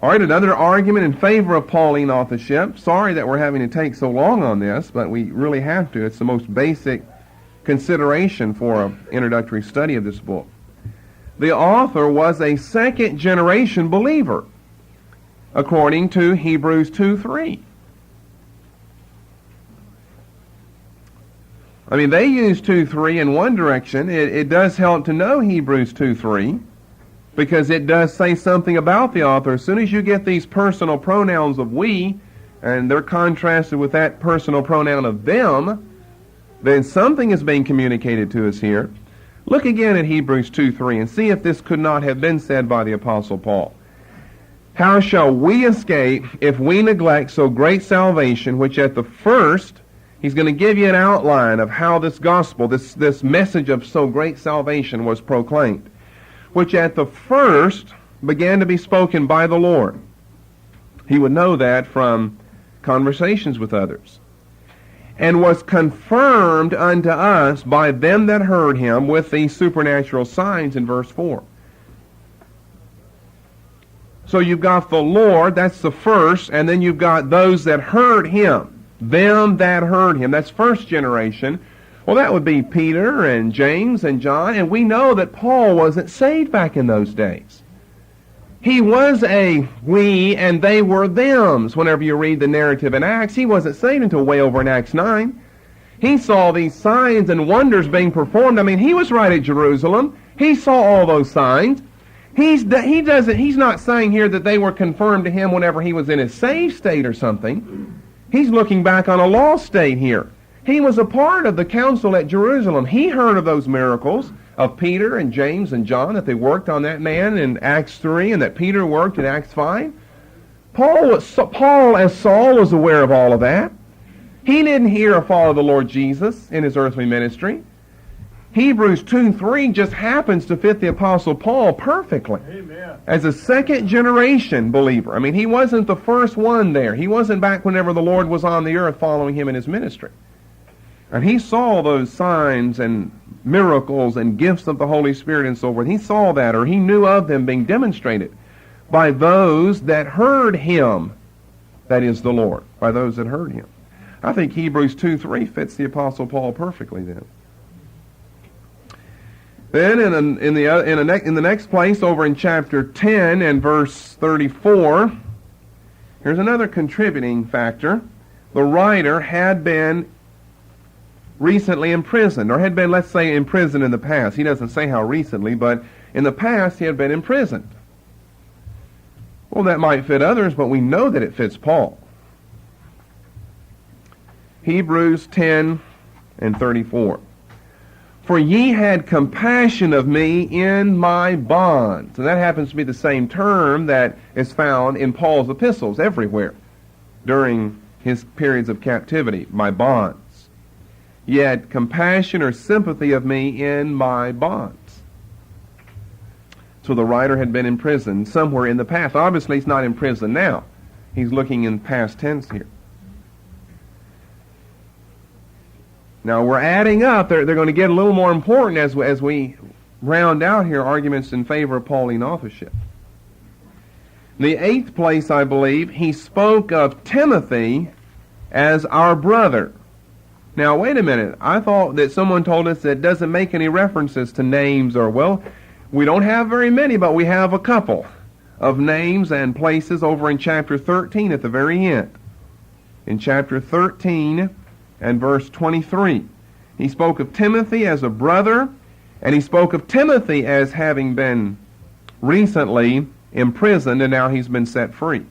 All right, another argument in favor of Pauline authorship. Sorry that we're having to take so long on this, but we really have to. It's the most basic consideration for an introductory study of this book. The author was a second-generation believer, according to Hebrews 2:3. I mean, they use 2:3 in one direction. It does help to know Hebrews 2:3. Because it does say something about the author. As soon as you get these personal pronouns of we, and they're contrasted with that personal pronoun of them, then something is being communicated to us here. Look again at Hebrews 2:3 and see if this could not have been said by the Apostle Paul. How shall we escape if we neglect so great salvation, which at the first, he's going to give you an outline of how this gospel, this message of so great salvation was proclaimed, which at the first began to be spoken by the Lord. He would know that from conversations with others. And was confirmed unto us by them that heard him with these supernatural signs in verse 4. So you've got the Lord, that's the first, and then you've got those that heard him. Them that heard him. That's first generation. Well, that would be Peter and James and John, and we know that Paul wasn't saved back in those days. He was a we and they were thems. Whenever you read the narrative in Acts, he wasn't saved until way over in Acts 9. He saw these signs and wonders being performed. I mean, he was right at Jerusalem. He saw all those signs. He's not saying here that they were confirmed to him whenever he was in his saved state or something. He's looking back on a lost state here. He was a part of the council at Jerusalem. He heard of those miracles of Peter and James and John, that they worked on that man in Acts 3 and that Peter worked in Acts 5. Paul, as Saul, was aware of all of that. He didn't hear or follow the Lord Jesus in his earthly ministry. Hebrews 2:3 just happens to fit the Apostle Paul perfectly. Amen. As a second generation believer. I mean, he wasn't the first one there. He wasn't back whenever the Lord was on the earth following him in his ministry. And he saw those signs and miracles and gifts of the Holy Spirit and so forth. He saw that, or he knew of them being demonstrated by those that heard him, that is the Lord, by those that heard him. I think Hebrews 2:3 fits the Apostle Paul perfectly then. Then in the next place, over in chapter 10 and verse 34, here's another contributing factor. The writer had been recently imprisoned, or had been, let's say, imprisoned in the past. He doesn't say how recently, but in the past he had been imprisoned. Well, that might fit others, but we know that it fits Paul. Hebrews 10 and 34. For ye had compassion of me in my bonds. And that happens to be the same term that is found in Paul's epistles everywhere during his periods of captivity, my bonds. Ye had compassion or sympathy of me in my bonds. So the writer had been imprisoned somewhere in the past. Obviously, he's not in prison now. He's looking in past tense here. Now, we're adding up. They're going to get a little more important as we round out here arguments in favor of Pauline authorship. In the 8th place, I believe, he spoke of Timothy as our brother. Now, wait a minute. I thought that someone told us that it doesn't make any references to names or, well, we don't have very many, but we have a couple of names and places over in chapter 13 at the very end. In chapter 13 and verse 23, he spoke of Timothy as a brother, and he spoke of Timothy as having been recently imprisoned, and now he's been set free.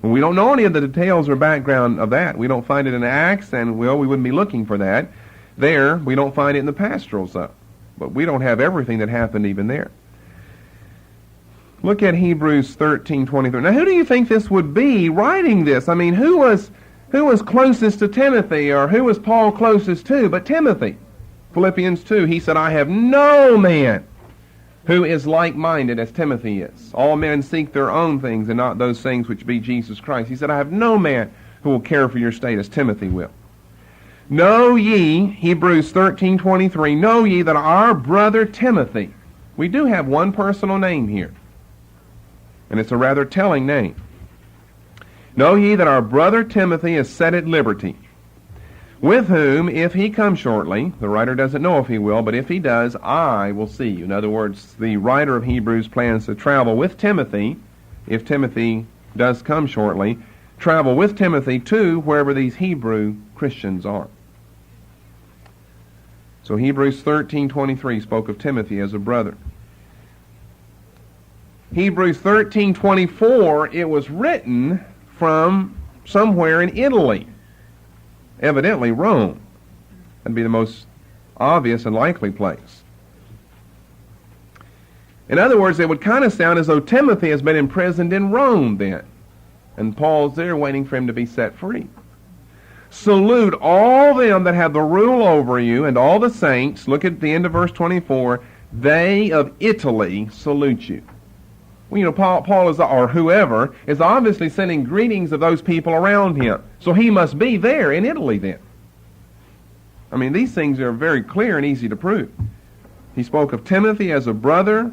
We don't know any of the details or background of that. We don't find it in Acts, and we wouldn't be looking for that. There, we don't find it in the pastorals, though. But we don't have everything that happened even there. Look at Hebrews 13:23. Now, who do you think this would be writing this? I mean, who was closest to Timothy, or who was Paul closest to but Timothy? Philippians 2, he said, I have no man who is like-minded as Timothy is. All men seek their own things and not those things which be Jesus Christ. He said, I have no man who will care for your state as Timothy will. Know ye, Hebrews 13:23, know ye that our brother Timothy, we do have one personal name here, and it's a rather telling name. Know ye that our brother Timothy is set at liberty, with whom, if he come shortly, the writer doesn't know if he will, but if he does, I will see you. In other words, the writer of Hebrews plans to travel with Timothy, if Timothy does come shortly, travel with Timothy to wherever these Hebrew Christians are. So Hebrews 13:23 spoke of Timothy as a brother. Hebrews 13:24, it was written from somewhere in Italy, evidently Rome. That'd be the most obvious and likely place. In other words, it would kind of sound as though Timothy has been imprisoned in Rome then, and Paul's there waiting for him to be set free. Salute all them that have the rule over you, and all the saints. Look at the end of verse 24. They of Italy salute you. Well, you know, Paul is, or whoever, is obviously sending greetings of those people around him. So he must be there in Italy then. I mean, these things are very clear and easy to prove. He spoke of Timothy as a brother,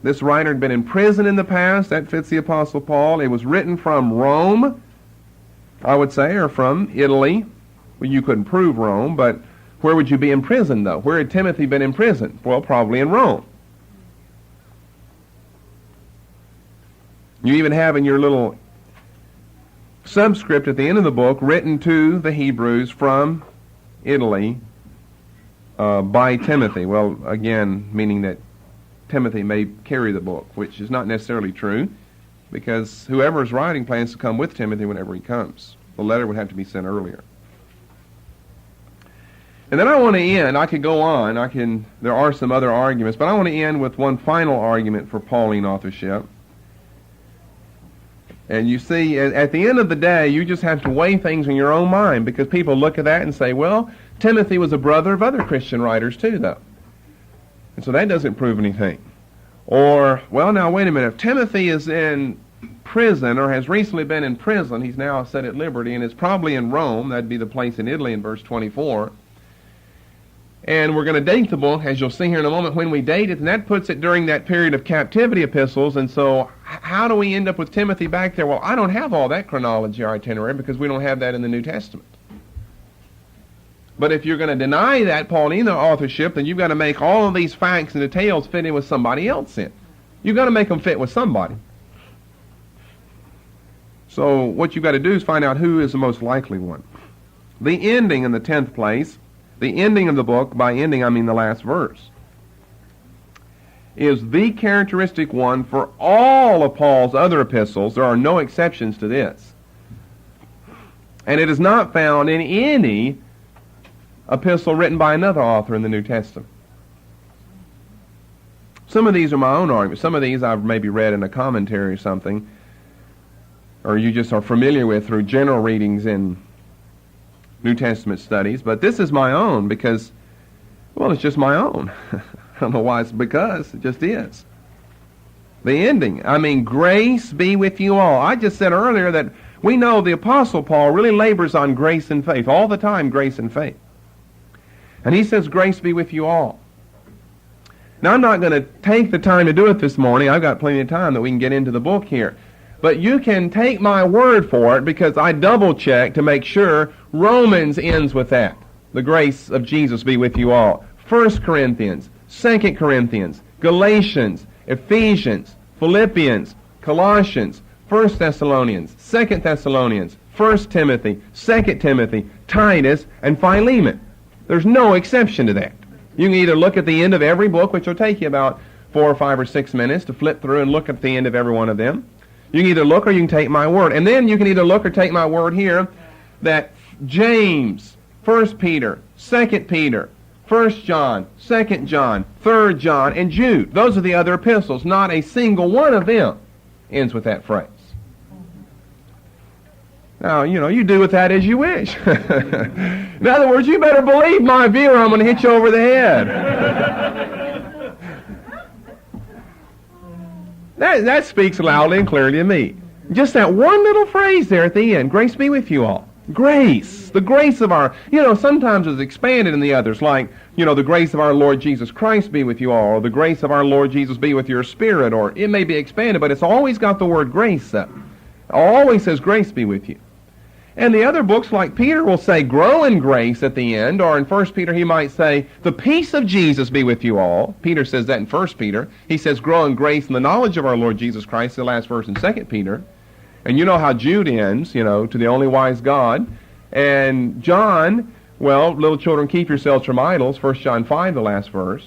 This writer had been in prison in the past. That fits the Apostle Paul. It was written from Rome, I would say, or from Italy. Well, you couldn't prove Rome, but where would you be in prison, though? Where had Timothy been in prison? Well, probably in Rome. You even have in your little subscript at the end of the book, written to the Hebrews from Italy by Timothy. Well, again, meaning that Timothy may carry the book, which is not necessarily true, because whoever is writing plans to come with Timothy whenever he comes. The letter would have to be sent earlier. And then I want to end, I could go on, there are some other arguments, but I want to end with one final argument for Pauline authorship. And you see, at the end of the day, you just have to weigh things in your own mind, because people look at that and say, well, Timothy was a brother of other Christian writers too, though. And so that doesn't prove anything. Or, well, now wait a minute, if Timothy is in prison, or has recently been in prison, he's now set at liberty, and is probably in Rome, that'd be the place in Italy in verse 24, and we're going to date the book, as you'll see here in a moment, when we date it, and that puts it during that period of captivity epistles, and so how do we end up with Timothy back there? Well, I don't have all that chronology or itinerary, because we don't have that in the New Testament. But if you're going to deny that Pauline authorship, then you've got to make all of these facts and details fit in with somebody else in. You've got to make them fit with somebody. So what you've got to do is find out who is the most likely one. The ending in the 10th place, the ending of the book, by ending I mean the last verse, is the characteristic one for all of Paul's other epistles. There are no exceptions to this. And it is not found in any epistle written by another author in the New Testament. Some of these are my own arguments. Some of these I've maybe read in a commentary or something, or you just are familiar with through general readings in New Testament studies. But this is my own because, well, it's just my own. I don't know why it's because. It just is. The ending. I mean, grace be with you all. I just said earlier that we know the Apostle Paul really labors on grace and faith. All the time, grace and faith. And he says, grace be with you all. Now, I'm not going to take the time to do it this morning. I've got plenty of time that we can get into the book here. But you can take my word for it, because I double-checked to make sure Romans ends with that. The grace of Jesus be with you all. 1 Corinthians, 2 Corinthians, Galatians, Ephesians, Philippians, Colossians, 1 Thessalonians, 2 Thessalonians, 1 Timothy, 2 Timothy, Titus, and Philemon. There's no exception to that. You can either look at the end of every book, which will take you about 4 or 5 or 6 minutes to flip through and look at the end of every one of them. You can either look or you can take my word. And then you can either look or take my word here that James, 1 Peter, 2 Peter, 1 John, 2 John, 3 John, and Jude. Those are the other epistles. Not a single one of them ends with that phrase. Now, you do with that as you wish. In other words, you better believe my view or I'm going to hit you over the head. That speaks loudly and clearly to me. Just that one little phrase there at the end, grace be with you all. Grace. The grace of our, sometimes it's expanded in the others, like, the grace of our Lord Jesus Christ be with you all, or the grace of our Lord Jesus be with your spirit, or it may be expanded, but it's always got the word grace up. It always says grace be with you. And the other books, like Peter, will say grow in grace at the end, or in 1 Peter he might say, the peace of Jesus be with you all. Peter says that in 1 Peter. He says grow in grace and the knowledge of our Lord Jesus Christ, the last verse in 2 Peter. And you know how Jude ends, to the only wise God. And John, well, little children, keep yourselves from idols, 1 John 5, the last verse.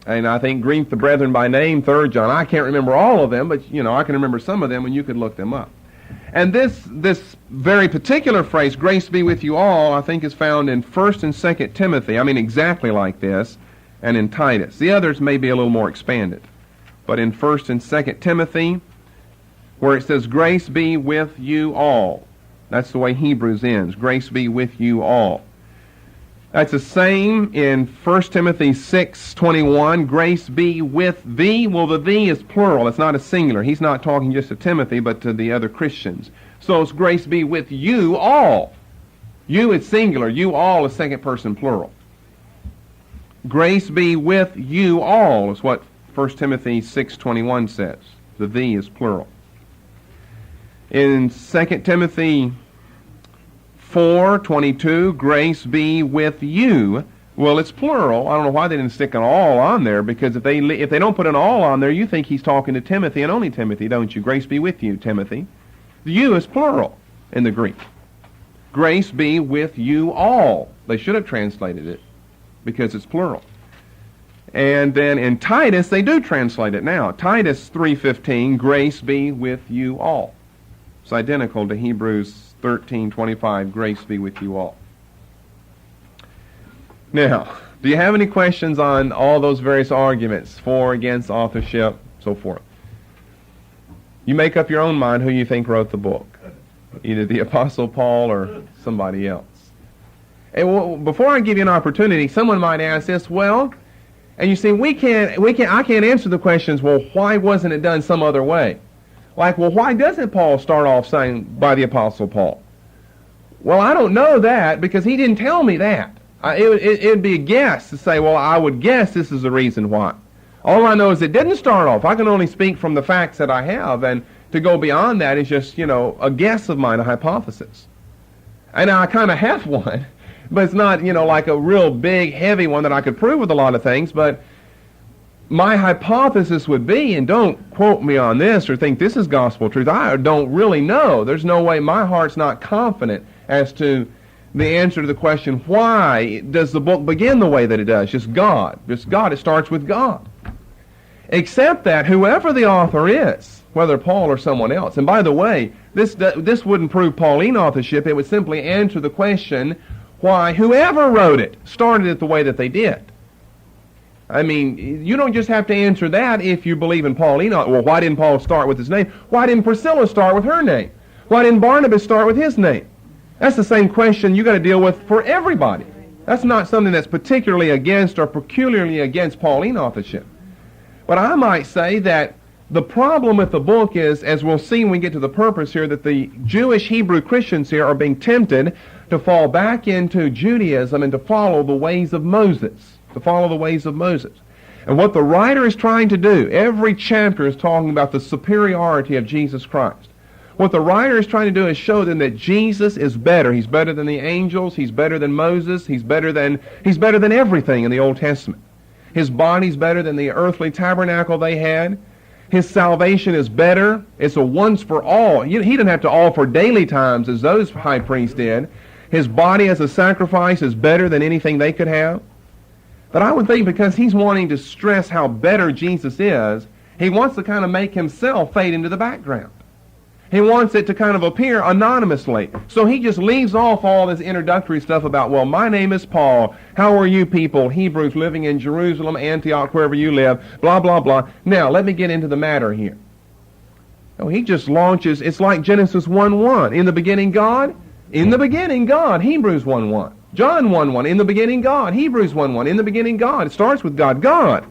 And I think greet the brethren by name, 3 John. I can't remember all of them, but, I can remember some of them, and you could look them up. And this very particular phrase, grace be with you all, I think is found in 1 and 2 Timothy. I mean, exactly like this, and in Titus. The others may be a little more expanded. But in 1 and 2 Timothy, where it says, grace be with you all. That's the way Hebrews ends, grace be with you all. That's the same in 1 Timothy 6:21, grace be with thee. Well, the thee is plural. It's not a singular. He's not talking just to Timothy, but to the other Christians. So it's grace be with you all. You is singular. You all is second person plural. Grace be with you all is what 1 Timothy 6:21 says. The thee is plural. In 2 Timothy 4:22, grace be with you. Well, it's plural. I don't know why they didn't stick an all on there, because if they don't put an all on there, you think he's talking to Timothy and only Timothy, don't you? Grace be with you, Timothy. The you is plural in the Greek. Grace be with you all. They should have translated it because it's plural. And then in Titus, they do translate it now. Titus 3:15, grace be with you all. It's identical to Hebrews 13:25, grace be with you all. Now, do you have any questions on all those various arguments, for, against, authorship, so forth? You make up your own mind who you think wrote the book, either the Apostle Paul or somebody else. And before I give you an opportunity, someone might ask this, well, and you see, I can't answer the questions, well, why wasn't it done some other way? Like, well, why doesn't Paul start off saying by the Apostle Paul? Well, I don't know that because he didn't tell me that. It'd be a guess to say, well, I would guess this is the reason why. All I know is it didn't start off. I can only speak from the facts that I have, and to go beyond that is just, a guess of mine, a hypothesis. And I kind of have one, but it's not, like a real big, heavy one that I could prove with a lot of things, but my hypothesis would be, and don't quote me on this or think this is gospel truth, I don't really know. There's no way my heart's not confident as to the answer to the question, why does the book begin the way that it does? Just God. Just God. It starts with God. Except that whoever the author is, whether Paul or someone else, and by the way, this wouldn't prove Pauline authorship. It would simply answer the question why whoever wrote it started it the way that they did. I mean, you don't just have to answer that if you believe in Pauline. Well, why didn't Paul start with his name? Why didn't Priscilla start with her name? Why didn't Barnabas start with his name? That's the same question you got to deal with for everybody. That's not something that's particularly against or peculiarly against Pauline authorship. But I might say that the problem with the book is, as we'll see when we get to the purpose here, that the Jewish Hebrew Christians here are being tempted to fall back into Judaism and to follow the ways of Moses. To follow the ways of Moses. And what the writer is trying to do, every chapter is talking about the superiority of Jesus Christ. What the writer is trying to do is show them that Jesus is better. He's better than the angels. He's better than Moses. He's better than everything in the Old Testament. His body's better than the earthly tabernacle they had. His salvation is better. It's a once for all. He didn't have to offer daily times as those high priests did. His body as a sacrifice is better than anything they could have. But I would think because he's wanting to stress how better Jesus is, he wants to kind of make himself fade into the background. He wants it to kind of appear anonymously. So he just leaves off all this introductory stuff about, well, my name is Paul. How are you people, Hebrews living in Jerusalem, Antioch, wherever you live, blah, blah, blah. Now, let me get into the matter here. No, he just launches, it's like Genesis 1:1. In the beginning, God. In the beginning, God. Hebrews 1:1. John 1:1. In the beginning, God. Hebrews 1:1. In the beginning, God. It starts with God. God.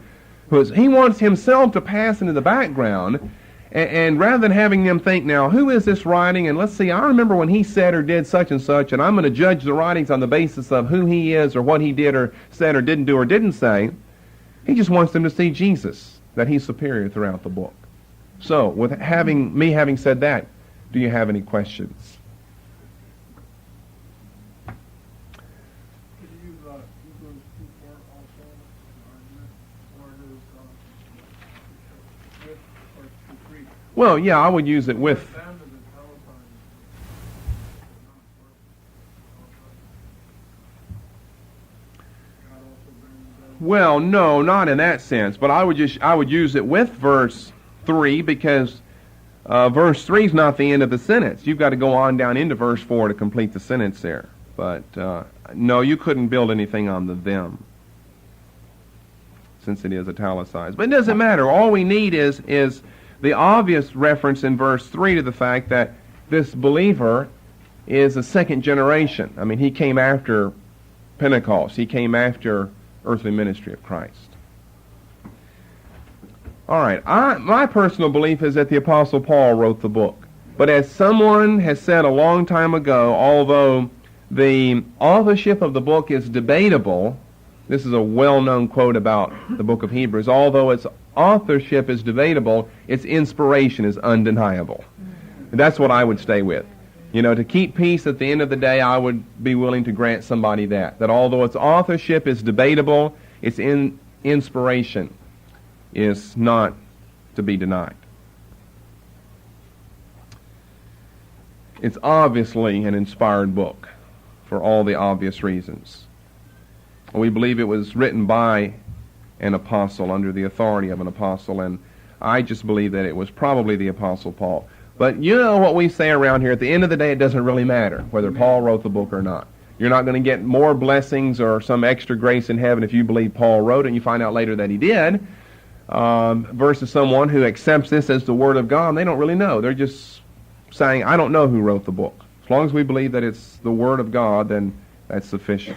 He wants himself to pass into the background. And rather than having them think, now, who is this writing? And let's see, I remember when he said or did such and such, and I'm going to judge the writings on the basis of who he is or what he did or said or didn't do or didn't say. He just wants them to see Jesus, that he's superior throughout the book. So, with me having said that, do you have any questions? Well, yeah, I would use it with. Well, no, not in that sense, but I would use it with verse 3 because verse 3 is not the end of the sentence. You've got to go on down into verse 4 to complete the sentence there. But no, you couldn't build anything on the them since it is italicized. But it doesn't matter. All we need is the obvious reference in verse 3 to the fact that this believer is a second generation. I mean, he came after Pentecost. He came after earthly ministry of Christ. All right, my personal belief is that the Apostle Paul wrote the book. But as someone has said a long time ago, although the authorship of the book is debatable, This is a well-known quote about the book of Hebrews. Although its authorship is debatable, its inspiration is undeniable. And that's what I would stay with. You know, to keep peace at the end of the day, I would be willing to grant somebody that. That although its authorship is debatable, its inspiration is not to be denied. It's obviously an inspired book for all the obvious reasons. We believe it was written by an apostle under the authority of an apostle, and I just believe that it was probably the Apostle Paul. But you know what we say around here, at the end of the day, it doesn't really matter whether Paul wrote the book or not. You're not going to get more blessings or some extra grace in heaven if you believe Paul wrote it and you find out later that he did, versus someone who accepts this as the Word of God, and they don't really know. They're just saying, I don't know who wrote the book. As long as we believe that it's the Word of God, then that's sufficient.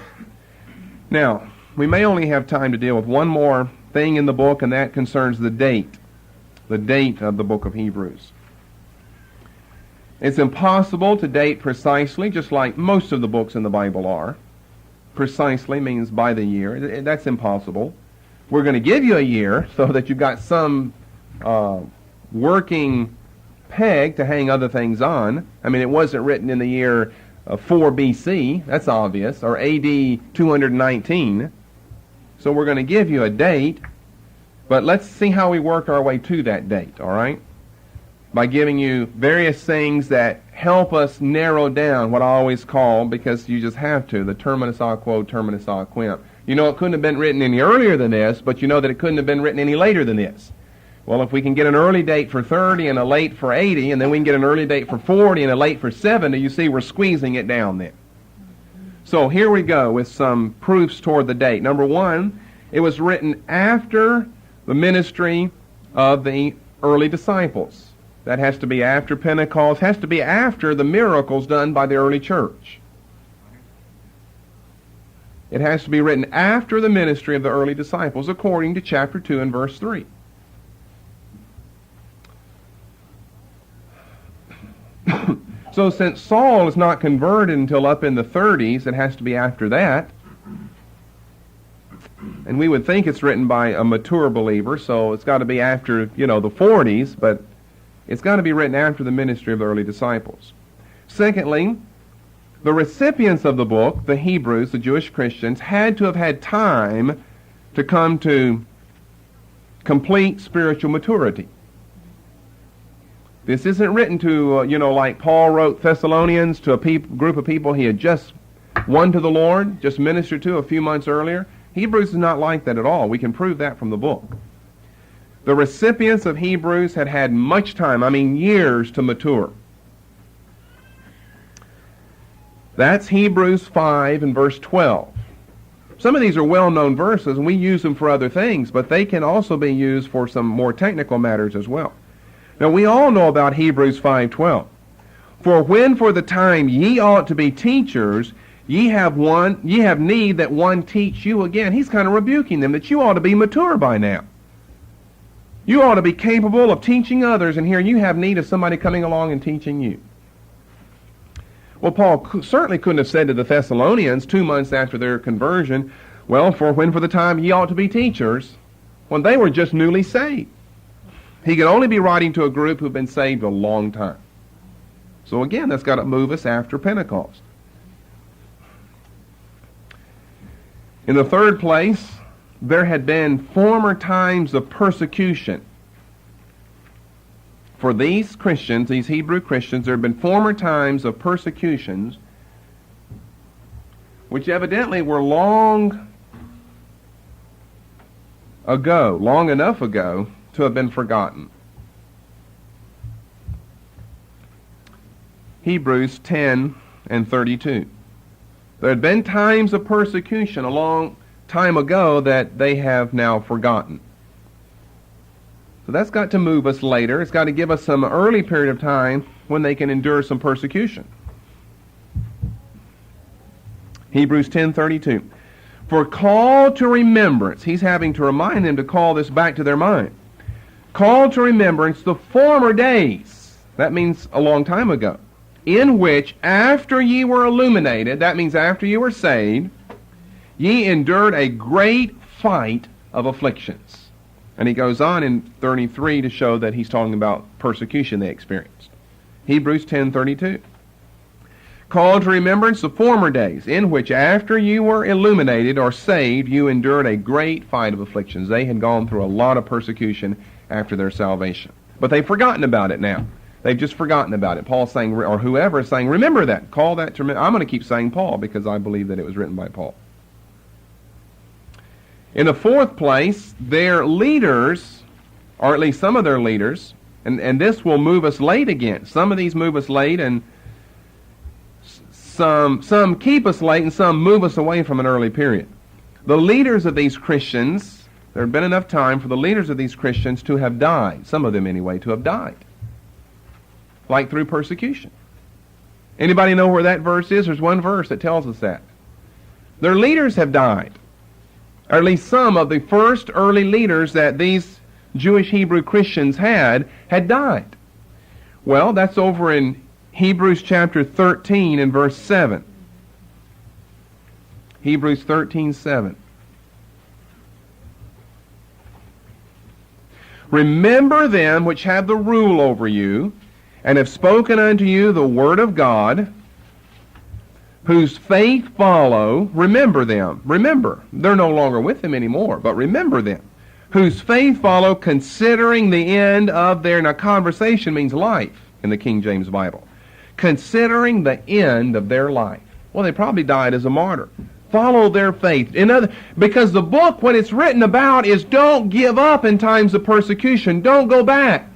Now, we may only have time to deal with one more thing in the book, and that concerns the date of the book of Hebrews. It's impossible to date precisely, just like most of the books in the Bible are. Precisely means by the year. That's impossible. We're going to give you a year so that you've got some working peg to hang other things on. I mean, it wasn't written in the year 4 BC, that's obvious, or AD 219. So we're going to give you a date, but let's see how we work our way to that date, all right? By giving you various things that help us narrow down what I always call, because you just have to, the terminus a quo, terminus a quem. You know it couldn't have been written any earlier than this, but you know that it couldn't have been written any later than this. Well, if we can get an early date for 30 and a late for 80, and then we can get an early date for 40 and a late for 70, you see we're squeezing it down then. So here we go with some proofs toward the date. Number one, it was written after the ministry of the early disciples. That has to be after Pentecost, has to be after the miracles done by the early church. It has to be written after the ministry of the early disciples, according to chapter 2 and verse 3. So since Saul is not converted until up in the 30s, it has to be after that. And we would think it's written by a mature believer, so it's got to be after, the 40s, but it's got to be written after the ministry of the early disciples. Secondly, the recipients of the book, the Hebrews, the Jewish Christians, had to have had time to come to complete spiritual maturity. This isn't written to, like Paul wrote Thessalonians to a group of people he had just won to the Lord, just ministered to a few months earlier. Hebrews is not like that at all. We can prove that from the book. The recipients of Hebrews had had much time, years to mature. That's Hebrews 5 and verse 12. Some of these are well-known verses, and we use them for other things, but they can also be used for some more technical matters as well. Now, we all know about Hebrews 5:12. For when for the time ye ought to be teachers, ye have need that one teach you again. He's kind of rebuking them, that you ought to be mature by now. You ought to be capable of teaching others, and here you have need of somebody coming along and teaching you. Well, Paul certainly couldn't have said to the Thessalonians 2 months after their conversion, well, for the time ye ought to be teachers, when they were just newly saved. He could only be writing to a group who've been saved a long time. So again, that's got to move us after Pentecost. In the third place, there had been former times of persecution. For these Christians, these Hebrew Christians, there had been former times of persecutions which evidently were long enough ago to have been forgotten. Hebrews 10 and 32. There had been times of persecution a long time ago that they have now forgotten. So that's got to move us later. It's got to give us some early period of time when they can endure some persecution. Hebrews 10:32. For call to remembrance, he's having to remind them to call this back to their mind. Call to remembrance the former days, that means a long time ago, in which after ye were illuminated, that means after you were saved, Ye endured a great fight of afflictions. And he goes on in 33 to show that he's talking about persecution they experienced. Hebrews 10:32. Call to remembrance the former days, in which after you were illuminated or saved, you endured a great fight of afflictions. They had gone through a lot of persecution after their salvation. But they've forgotten about it now. They've just forgotten about it. Paul's saying, or whoever is saying, remember that. Call that to remember. I'm going to keep saying Paul because I believe that it was written by Paul. In the fourth place, their leaders, or at least some of their leaders, and this will move us late again. Some of these move us late, and some keep us late, and some move us away from an early period. The leaders of these Christians, there had been enough time for the leaders of these Christians to have died, some of them anyway, to have died, like through persecution. Anybody know where that verse is? There's one verse that tells us that. Their leaders have died, or at least some of the first early leaders that these Jewish Hebrew Christians had died. Well, that's over in Hebrews chapter 13 and verse 7. Hebrews 13:7. Remember them which have the rule over you, and have spoken unto you the word of God, whose faith follow. Remember them. Remember. They're no longer with them anymore, but remember them. Whose faith follow, considering the end of their... Now, conversation means life in the King James Bible. Considering the end of their life. Well, they probably died as a martyr. Follow their faith. Because the book, what it's written about, is don't give up in times of persecution. Don't go back.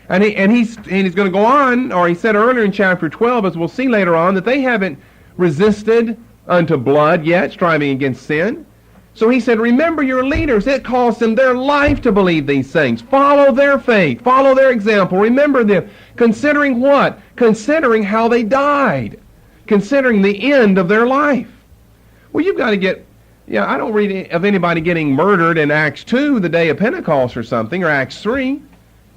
And he's going to go on, or he said earlier in chapter 12, as we'll see later on, that they haven't resisted unto blood yet, striving against sin. So he said, remember your leaders. It cost them their life to believe these things. Follow their faith. Follow their example. Remember them. Considering what? Considering how they died. Considering the end of their life. Well, you've got to get... I don't read of anybody getting murdered in Acts 2, the day of Pentecost or something, or Acts 3.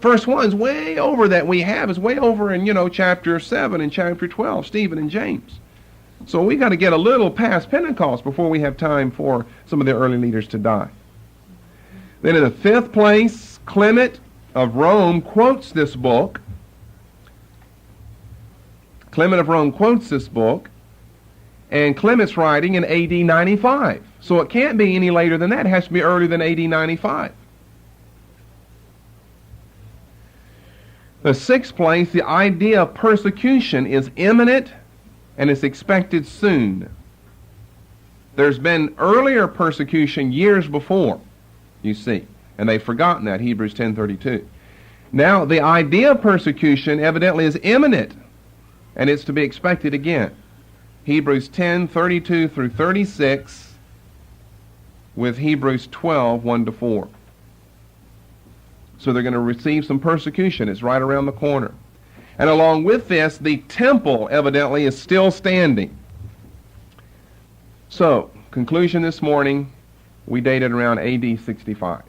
First one's way over that we have is way over in, chapter 7 and chapter 12, Stephen and James. So we got to get a little past Pentecost before we have time for some of the early leaders to die. Then in the fifth place, Clement of Rome quotes this book. Clement of Rome quotes this book, and Clement's writing in AD 95. So it can't be any later than that. It has to be earlier than AD 95. The sixth place, the idea of persecution is imminent and it's expected soon. There's been earlier persecution years before, you see, and they've forgotten that, Hebrews 10:32. Now, the idea of persecution evidently is imminent, and it's to be expected again. Hebrews 10:32 through 36, with Hebrews 12:1-4. So they're going to receive some persecution. It's right around the corner. And along with this, the temple evidently is still standing. So, conclusion this morning, we dated around AD 65.